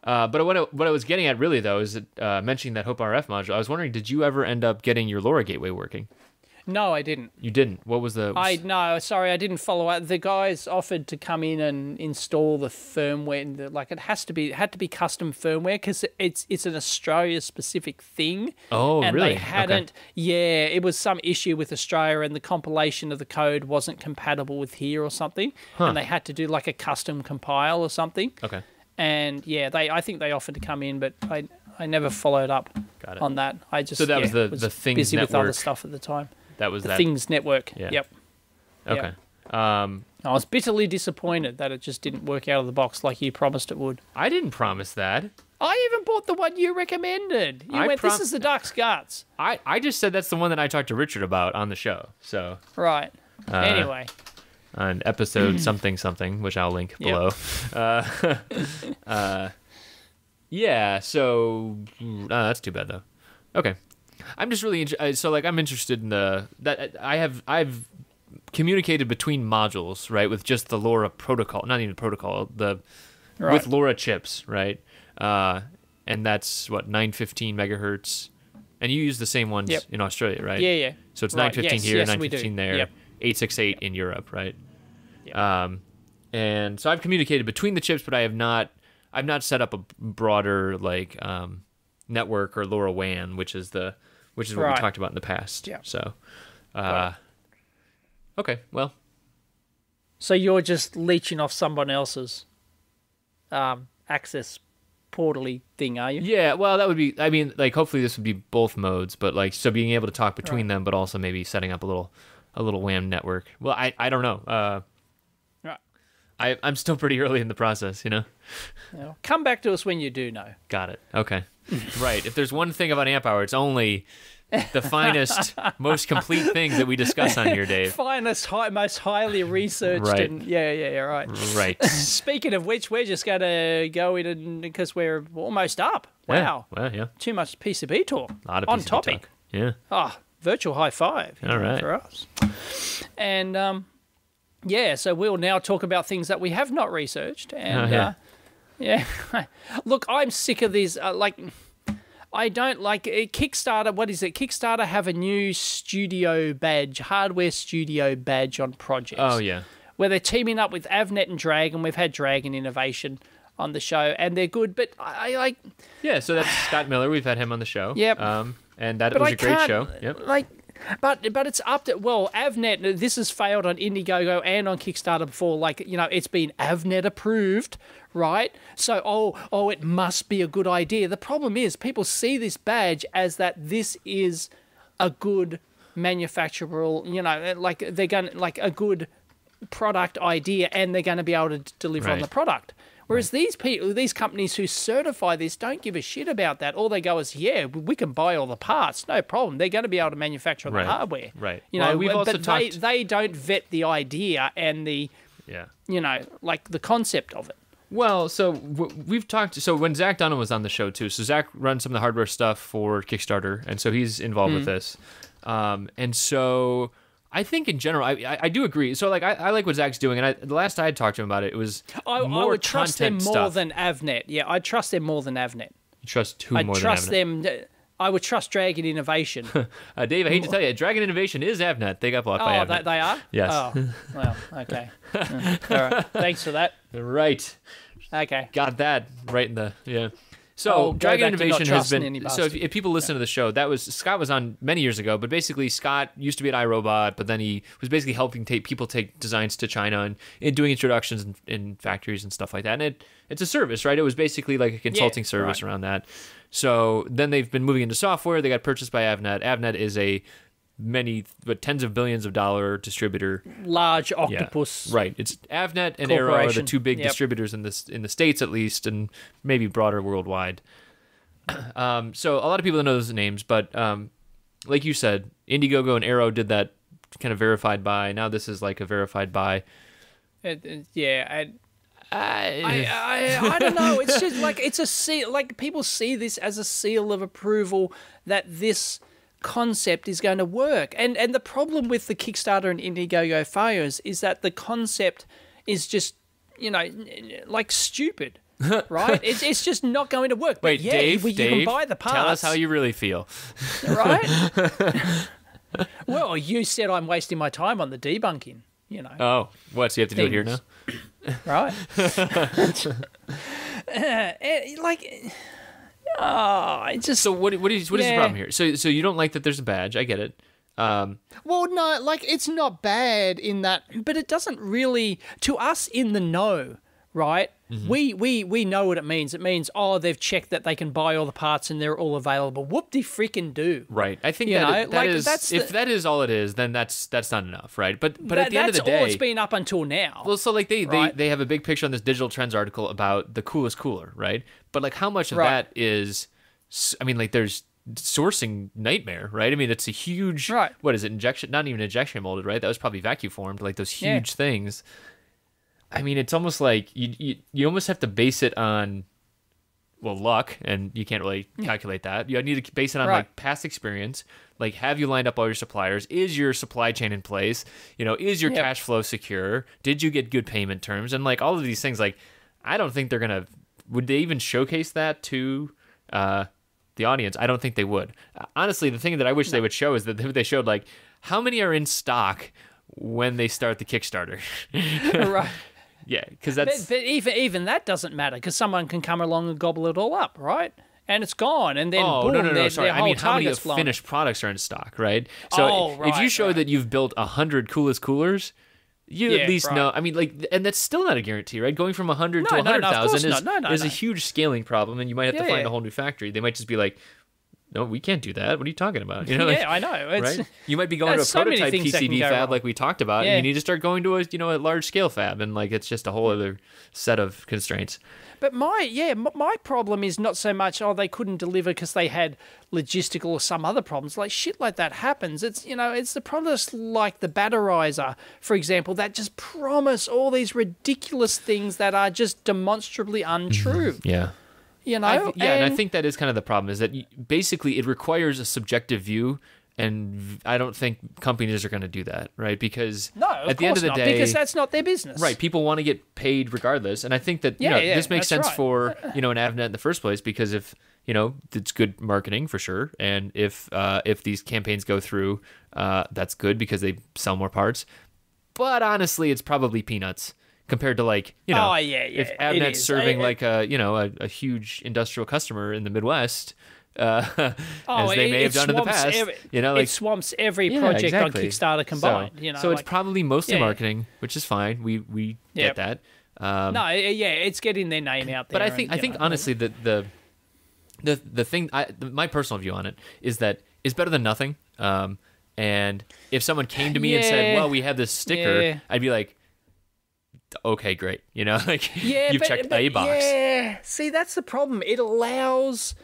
But what I was getting at really though is mentioning that Hope RF module. I was wondering, did you ever end up getting your LoRa gateway working? No, I didn't. You didn't? What was the... No, sorry, I didn't follow up. The guys offered to come in and install the firmware. Like, it had to be custom firmware because it's an Australia-specific thing. Oh, and really? They hadn't... Okay. Yeah, it was some issue with Australia and the compilation of the code wasn't compatible with here or something. Huh. And they had to do, like, a custom compile or something. Okay. And, yeah, I think they offered to come in, but I never followed up on that. I just... So that was the Things busy network. With other stuff at the time. That was the Things network. Yeah. Yep. Okay. Yep. I was bitterly disappointed that it just didn't work out of the box like you promised it would. I didn't promise that. I even bought the one you recommended. You went, this is the Duck's Guts. I just said that's the one that I talked to Richard about on the show. So right. Anyway. On episode something, which I'll link below. Yeah, so... that's too bad, though. Okay. I'm just really I'm interested in that I've communicated between modules, right, with just the LoRa protocol, not even protocol, with LoRa chips, right, and that's what 915 megahertz, and you use the same ones in Australia, right? Yeah. So it's 915 here, 915 there, 868 in Europe, right? Yep. And so I've communicated between the chips, but I've not set up a broader network or LoRa WAN, which is what we talked about in the past. Yeah. So, okay, well. So you're just leeching off someone else's access portally thing, are you? Yeah, well, that would be, hopefully this would be both modes, but so being able to talk between them, but also maybe setting up a little WAN network. Well, I don't know. I'm still pretty early in the process, Come back to us when you do know. Got it. Okay. Right. If there's one thing about Amp Hour, it's only the finest, most complete things that we discuss on here, Dave. Finest, most highly researched. Right. And, yeah, right. Right. Speaking of which, we're just going to go in because we're almost up. Wow. Yeah. Well, yeah. Too much PCB talk. A lot of on PCB topic. Talk. Yeah. Virtual high five. All right. For us. And, so we'll now talk about things that we have not researched. And, look, I'm sick of these, I don't like Kickstarter. What is it? Kickstarter have a new studio badge, hardware studio badge on projects. Oh, yeah. Where they're teaming up with Avnet and Dragon. We've had Dragon Innovation on the show, and they're good, but I like... Yeah, so that's Scott Miller. We've had him on the show. Yep. And that was a great show. Yep. But it's up to... Well, Avnet, this has failed on Indiegogo and on Kickstarter before. It's been Avnet approved, right? So, it must be a good idea. The problem is people see this badge as that this is a good manufacturable, they're going to... a good product idea and they're going to be able to deliver on the product. Whereas these people, these companies who certify this don't give a shit about that. All they go is, we can buy all the parts, no problem. They're going to be able to manufacture the hardware. Right. We've also talked... they don't vet the idea and the Yeah. Like the concept of it. Well, so we've talked. So when Zach Dunham was on the show too, so Zach runs some of the hardware stuff for Kickstarter, and so he's involved with this. And so I think in general, I do agree. So like I like what Zach's doing, and the last I had talked to him about it, it was I would trust them more than Avnet. Yeah, I'd trust them more than Avnet. You trust who more than Avnet? I'd trust them. I would trust Dragon Innovation. Dave, I hate to tell you, Dragon Innovation is Avnet. They got bought by Avnet. Oh, they are? Yes. Oh, well, okay. All right. Thanks for that. Right. Okay. Got that right in the, yeah. So Dragon Innovation has been, so if people listen to the show, Scott was on many years ago, but basically Scott used to be at iRobot, but then he was basically helping people take designs to China and doing introductions in factories and stuff like that. And it's a service, right? It was basically like a consulting service around that. So then they've been moving into software. They got purchased by Avnet. Avnet is a tens of billions of dollar distributor, large octopus. Yeah, right. It's Avnet and Arrow are the two big distributors in the States at least, and maybe broader worldwide. So a lot of people don't know those names, but like you said, Indiegogo and Arrow did that kind of verified by. Now this is like a verified by. I don't know. It's just like it's a seal. Like people see this as a seal of approval that this concept is going to work. And the problem with the Kickstarter and Indiegogo failures is that the concept is just like stupid. Right? It's just not going to work. Wait, but Dave, you can buy the parts. Tell us how you really feel. Right? Well, you said I'm wasting my time on the debunking. Oh, what? So you have to do it here now? Right? So what is the problem here? So you don't like that there's a badge? I get it. Well, no, like it's not bad in that, but it doesn't really, to us in the know, right? Mm-hmm. We know what it means. It means, they've checked that they can buy all the parts and they're all available. Whoop-de-frickin' do. Right. I think if that is all it is, then that's not enough, right? But at the end of the day, that's all it's been up until now. Well, so like they have a big picture on this Digital Trends article about the coolest cooler, right? But like how much of that is, I mean, like there's sourcing nightmare, right? I mean, it's a huge, what is it, injection, not even injection molded, right? That was probably vacuum formed, like those huge things. I mean, it's almost like you almost have to base it on, well, luck, and you can't really calculate that. You need to base it on like past experience. Like, have you lined up all your suppliers? Is your supply chain in place? Is your cash flow secure? Did you get good payment terms? And like all of these things, like I don't think would they even showcase that to the audience? I don't think they would. Honestly, the thing that I wish they would show is that they showed like how many are in stock when they start the Kickstarter. Right. Yeah, because that's... But even that doesn't matter, because someone can come along and gobble it all up, right? And it's gone, and then boom, no, sorry. I mean, how many finished products are in stock, right? So if you show that you've built 100 coolest coolers, you at least know... I mean, like, and that's still not a guarantee, right? Going from 100 to 100,000 is a huge scaling problem, and you might have to find a whole new factory. They might just be like, no, we can't do that. What are you talking about? I know. Right? You might be going to a prototype PCB fab like we talked about, and you need to start going to a large scale fab, and like it's just a whole other set of constraints. But my problem is not so much they couldn't deliver because they had logistical or some other problems. Like shit like that happens. It's it's the problems like the batterizer, for example, that just promise all these ridiculous things that are just demonstrably untrue. Yeah. And I think that is kind of the problem, is that basically it requires a subjective view, and I don't think companies are going to do that, right? Because at the end of the day, because that's not their business, right? People want to get paid regardless, and I think that this makes sense for an Avnet in the first place, because if it's good marketing for sure, and if these campaigns go through, that's good because they sell more parts. But honestly, it's probably peanuts compared to like if Avnet's serving like a huge industrial customer in the Midwest, as they may have done in the past, it swamps every project on Kickstarter combined. So it's probably mostly marketing, which is fine. We get that. It's getting their name out there. But I think honestly the thing, my personal view on it is that it's better than nothing. And if someone came to me and said, "Well, we have this sticker," I'd be like, okay, great. You've checked a box. Yeah, see, that's the problem. It allows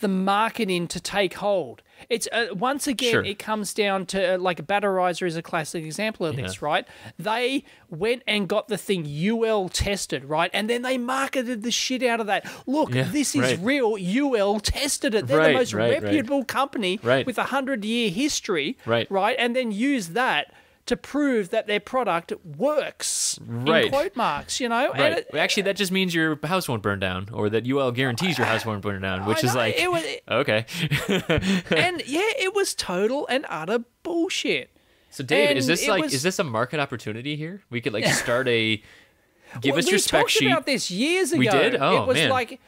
the marketing to take hold. It's once again, it comes down to like Batterizer is a classic example of this, right? They went and got the thing UL tested, right? And then they marketed the shit out of that. Look, this is real. UL tested it. They're the most reputable company with a 100-year history, right? And then use that to prove that their product works, in quote marks, you know? Right. And actually, that just means your house won't burn down, or that UL guarantees your house won't burn down, which is like, okay. And it was total and utter bullshit. So, Dave, is this a market opportunity here? We could like start a... Give us your spec sheet. We talked about this years ago. We did? Oh, it was man. like,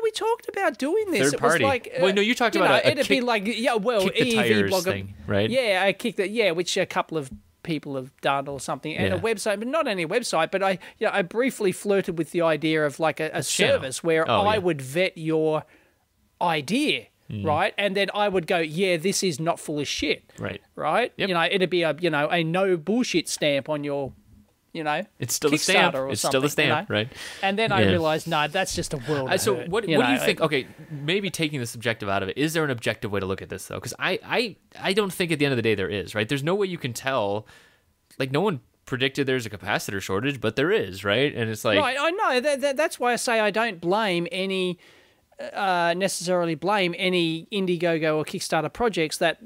we talked about doing this. Third party. It was like, well, no, you talked about it'd be like, kick the tires blogger thing, right? Yeah, I kicked it. Which a couple of people have done or something, and a website, but not only a website. But I briefly flirted with the idea of like a service where I would vet your idea. Right, and then I would go, this is not full of shit. Right. Yep. You know, it'd be a no bullshit stamp on your, it's still a stamp. It's still a stamp, right? And then I realized, no, that's just a world. So what do you think? Okay, maybe taking the subjective out of it, is there an objective way to look at this though? Because I don't think at the end of the day there is, right? There's no way you can tell. Like no one predicted there's a capacitor shortage, but there is, right? And it's like, right, I know that's why I say I don't blame any. Necessarily blame any Indiegogo or Kickstarter projects that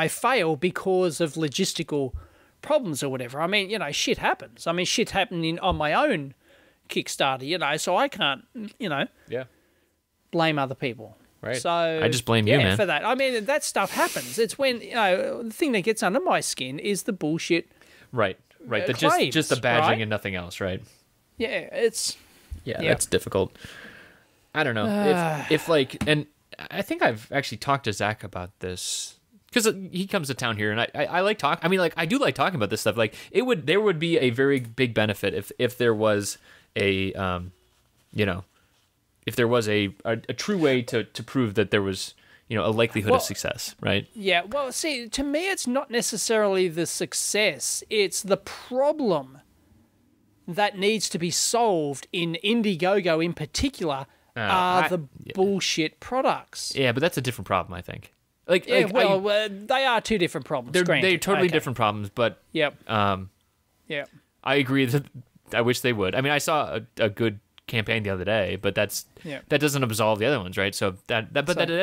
fail because of logistical problems or whatever. I mean, shit happens. I mean, shit happened on my own Kickstarter, so I can't, blame other people. Right. So I just blame you, man, for that. I mean, that stuff happens. It's when the thing that gets under my skin is the bullshit. Right. Claims, just the badging and nothing else, right? Yeah, it's that's difficult. I don't know if like, and I think I've actually talked to Zach about this because he comes to town here, and I like talk. I mean, like I do like talking about this stuff. Like there would be a very big benefit if there was a if there was a true way to prove that there was a likelihood of success, right? Yeah. Well, see, to me, it's not necessarily the success; it's the problem that needs to be solved in Indiegogo, in particular. Bullshit products. Yeah, but that's a different problem, I think. Like, they are two different problems. They're totally different problems, but I agree that I wish they would. I mean, I saw a good campaign the other day, but that doesn't absolve the other ones, right? So that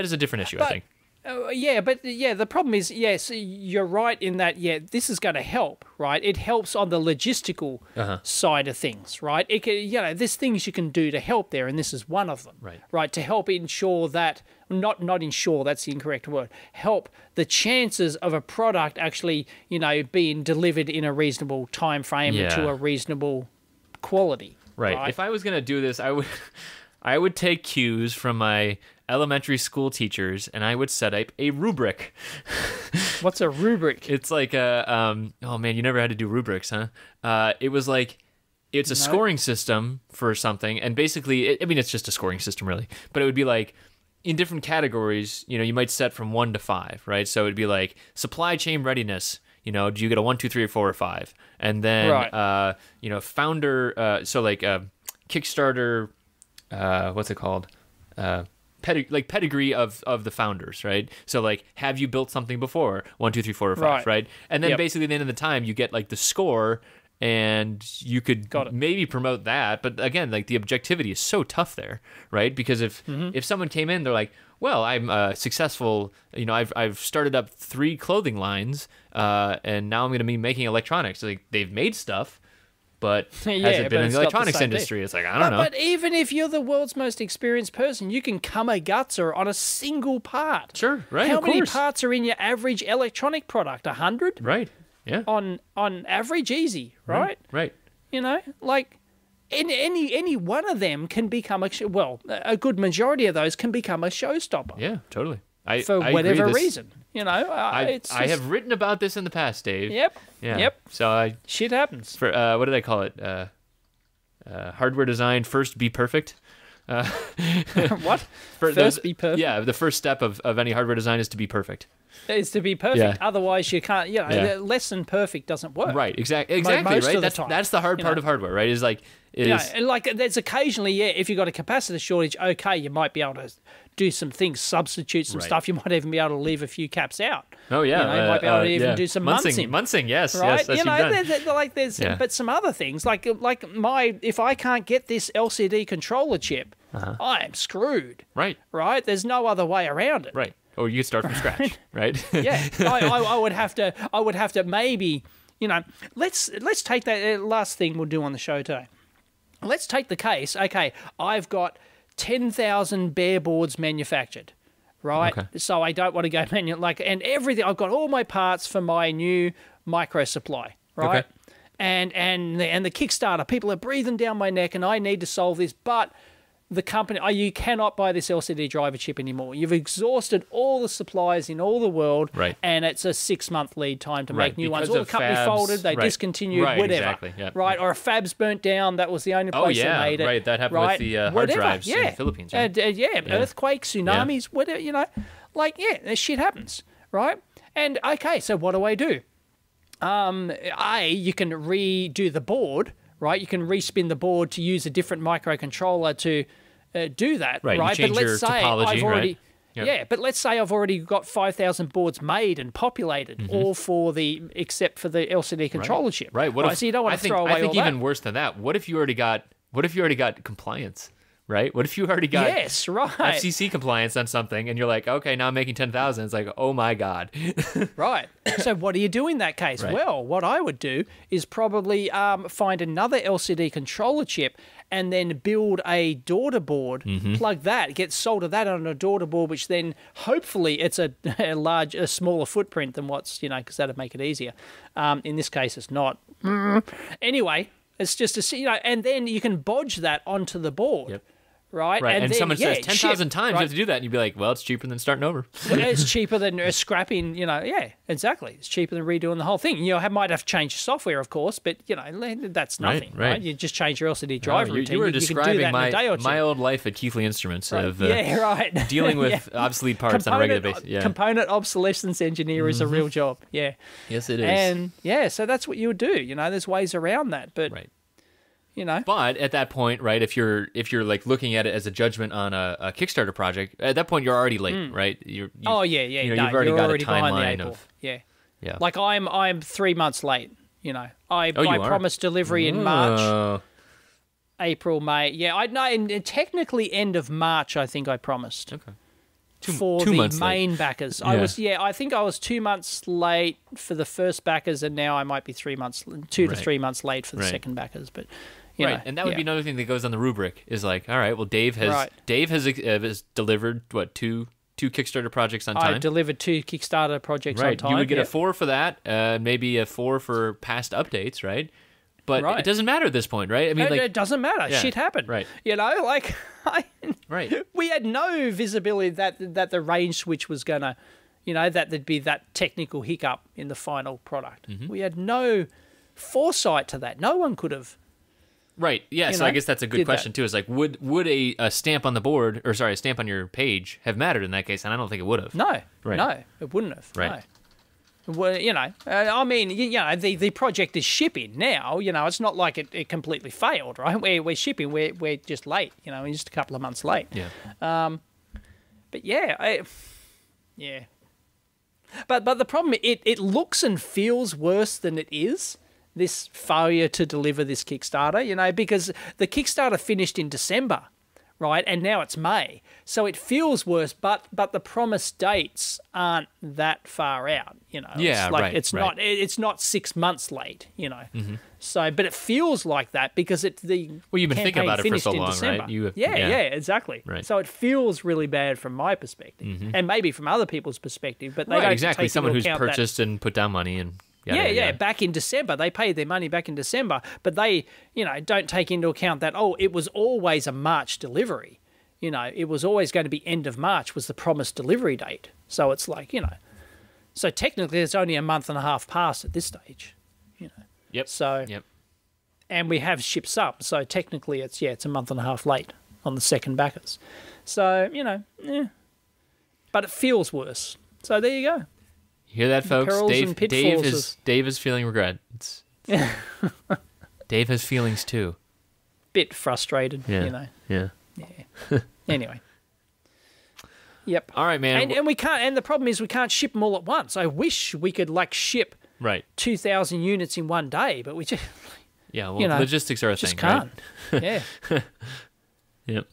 is a different issue, I think. The problem is, yes, you're right in that, this is going to help, right? It helps on the logistical side of things, right? It can, there's things you can do to help there, and this is one of them, right? To help ensure that, not ensure, that's the incorrect word, help the chances of a product actually, being delivered in a reasonable time frame to a reasonable quality. Right. If I was going to do this, I would take cues from my elementary school teachers, and I would set up a rubric. What's a rubric? It's like oh man, you never had to do rubrics, huh? It was like, it's a scoring system for something, and basically, it's just a scoring system, really. But it would be like, in different categories, you might set from 1 to 5, right? So it'd be like, supply chain readiness, do you get a 1, 2, 3, or 4, or 5? And then, founder, so like Kickstarter, what's it called? Pedigree of the founders, right? So like, have you built something before? 1, 2, 3, 4, or 5, right? And then basically at the end of the time, you get like the score, and you could maybe promote that. But again, like the objectivity is so tough there, right? Because if someone came in, they're like, well, I'm successful. I've started up 3 clothing lines, and now I'm going to be making electronics. Like, they've made stuff, but hasn't been in the electronics industry. It's like, I don't know. But even if you're the world's most experienced person, you can come a gutser on a single part. Sure, right. How many parts are in your average electronic product? 100? Right. Yeah. On average, easy, right? Right. Like any one of them can become a good majority of those can become a showstopper. Yeah, totally. For whatever reason, I have written about this in the past, Dave. Yep. Yeah. Yep. So shit happens. For what did I call it? Hardware design first be perfect. What? First be perfect. Yeah, the first step of any hardware design is to be perfect. is to be perfect. Yeah. Otherwise, you can't. Less than perfect doesn't work. Right. Exactly. Right. That's the hard part of hardware, right? Is like and like there's occasionally, if you've got a capacitor shortage, okay, you might be able to do some things, substitute some stuff. You might even be able to leave a few caps out. Oh yeah, you might be able to even do some munsing. Munsing, yes, right. Yes, but some other things if I can't get this LCD controller chip, I am screwed. Right. There's no other way around it. Right. Or you start from scratch. Right. Yeah. I would have to maybe let's take that last thing we'll do on the show today. Let's take the case. Okay, I've got 10,000 bare boards manufactured, right? Okay. So I don't want to go and everything. I've got all my parts for my new micro supply, right? Okay. And the Kickstarter, people are breathing down my neck, and I need to solve this, but the company, you cannot buy this LCD driver chip anymore. You've exhausted all the suppliers in all the world, right? And it's a 6-month lead time to make new ones. All the company folded, they discontinued, whatever, exactly, yeah. Right? Or a Fab's burnt down. That was the only place that made it. Right, that happened with the hard drives in the Philippines. Right? Earthquakes, tsunamis, whatever. This shit happens, right? And okay, so what do I do? You can redo the board. Right, you can respin the board to use a different microcontroller to do that. Right, you change your topology, right? Yeah, but let's say I've already got 5,000 boards made and populated, all except for the LCD controller chip. Right. So you don't want to throw away all that. I think even worse than that. What if you already got compliance? Right? What if you already got FCC compliance on something, and you're like, okay, now I'm making 10,000. It's like, oh my God. Right. So what do you do in that case? Right. Well, what I would do is probably find another LCD controller chip and then build a daughter board, plug that, get solder that on a daughter board, which then hopefully it's a smaller footprint than what's, because that'd make it easier. In this case, it's not. Anyway, it's just and then you can bodge that onto the board. Yep. Right. And then, someone says 10,000 times you have to do that, and you'd be like, well, it's cheaper than starting over. It's cheaper than scrapping, exactly. It's cheaper than redoing the whole thing. You might have to change your software, of course, but, that's nothing, right? You just change your LCD driver routine. You were describing my old life at Keithley Instruments of dealing with obsolete parts on a regular basis. Yeah. Component obsolescence engineer is a real job, yeah. Yes, it is. And, so that's what you would do. There's ways around that, but... Right. But at that point, right, if you're like looking at it as a judgment on a Kickstarter project, at that point you're already late, right? You've already got a timeline of yeah. Like I'm 3 months late. I promised delivery in March, April, May. Yeah, I know. And technically, end of March, I think I promised. Okay. For the main backers, I think I was 2 months late for the first backers, and now I might be 3 months, 2 to 3 months late for the second backers, but. And that would be another thing that goes on the rubric is like, all right, well, Dave has delivered two Kickstarter projects on time. I delivered 2 Kickstarter projects on time. You would get a 4 for that, maybe a 4 for past updates, right? But it doesn't matter at this point, right? I mean, it doesn't matter. Shit happened, right? We had no visibility that the range switch was gonna, that there'd be that technical hiccup in the final product. We had no foresight to that. No one could have. Right. Yeah. So I guess that's a good question too. Is like, would a stamp on the board, or sorry, a stamp on your page have mattered in that case? And I don't think it would have. No. Right. No, it wouldn't have. Right. No. Well, I mean, the project is shipping now. It's not like it completely failed, right? We're shipping. We're just late. We're just a couple of months late. Yeah. But yeah, But the problem, it looks and feels worse than it is. This failure to deliver this Kickstarter, because the Kickstarter finished in December, right? And now it's May. So it feels worse, but the promised dates aren't that far out, It's not 6 months late, So, but it feels like that because you've been thinking about it for so long, right? Exactly. Right. So it feels really bad from my perspective, and maybe from other people's perspective, but they don't exactly. take Someone into who's account purchased and put down money and. Back in December. They paid their money back in December, but they, don't take into account that, it was always a March delivery. It was always going to be end of March was the promised delivery date. So it's like, so technically it's only a month and a half past at this stage, Yep. So, and we have shipped some. So technically it's a month and a half late on the second backers. So, but it feels worse. So there you go. You hear that, folks? perils and pitfalls Dave is feeling regret. Dave has feelings too. Bit frustrated, you know. Yeah. Anyway. Yep. All right, man. And we can't. And the problem is we can't ship them all at once. I wish we could like ship 2,000 units in one day, but we just logistics are a just thing. Can't. Right? Yeah. Yep.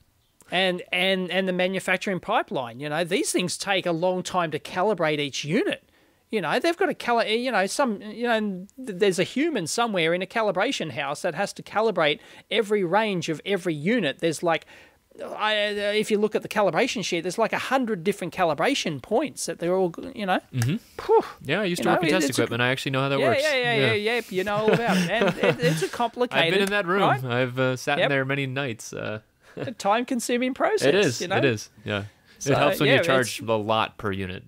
And the manufacturing pipeline. You know, these things take a long time to calibrate each unit. You know, they've got to there's a human somewhere in a calibration house that has to calibrate every range of every unit. There's like, if you look at the calibration sheet, there's like 100 different calibration points that they're all, you know. Mm-hmm. Yeah, I used to work with test equipment. I actually know how that works. Yeah. You know all about it. And it's a complicated. I've been in that room. Right? I've sat in there many nights. A time-consuming process. It is. You know? It is. Yeah. So, it helps when you charge a lot per unit.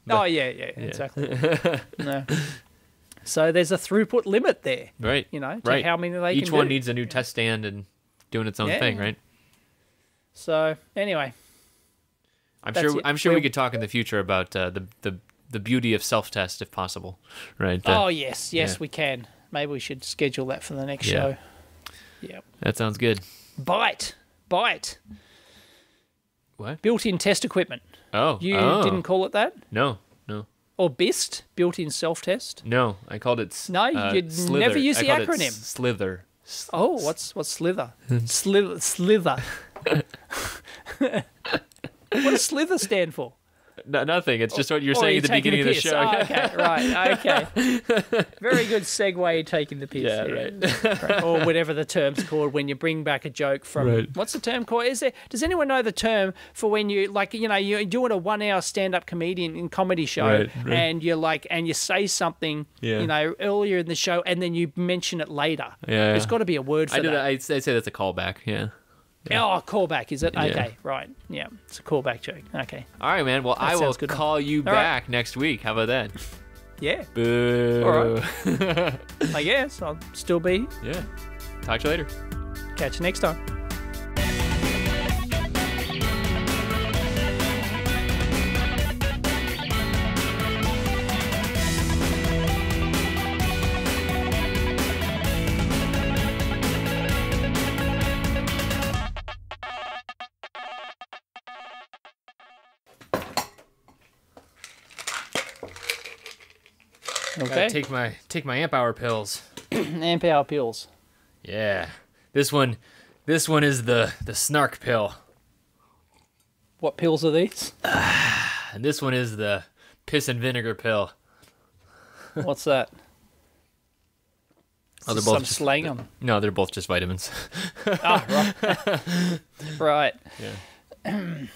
Exactly. No. So there's a throughput limit there. Right. You know, to how many they can do. Each one needs a new test stand and doing its own thing, right? So anyway, I'm sure we could talk in the future about the beauty of self-test if possible, right? Yes, we can. Maybe we should schedule that for the next show. Yeah. That sounds good. Bite. What? Built-in test equipment. Oh. You didn't call it that? No. Or BIST, built-in self-test? No, I called it No, you'd Slither. never use the acronym. Slither. Oh, what's Slither? Slither. What does Slither stand for? No, nothing. It's just what you're saying at the beginning of the show. Oh, okay, right. Okay. Very good segue, taking the piss. Yeah, right. Or whatever the term's called when you bring back a joke from. Right. What's the term called? Does anyone know the term for when you you're doing a 1 hour stand-up comedy show, right. and you say something earlier in the show and then you mention it later. Yeah. There's got to be a word for that. I'd say that's a callback. Yeah. Oh, callback, is it? Yeah. Okay, right. Yeah, it's a callback joke. Okay. All right, man. Well, I will call you back next week. How about that? Yeah. Boo. All right. I guess I'll still be. Yeah. Talk to you later. Catch you next time. Okay. Take my amp hour pills. Amp hour pills. Yeah. This one is the snark pill. What pills are these? And this one is the piss and vinegar pill. What's that? Oh, they're both some slang on. No, they're both just vitamins. Right. Right. Yeah.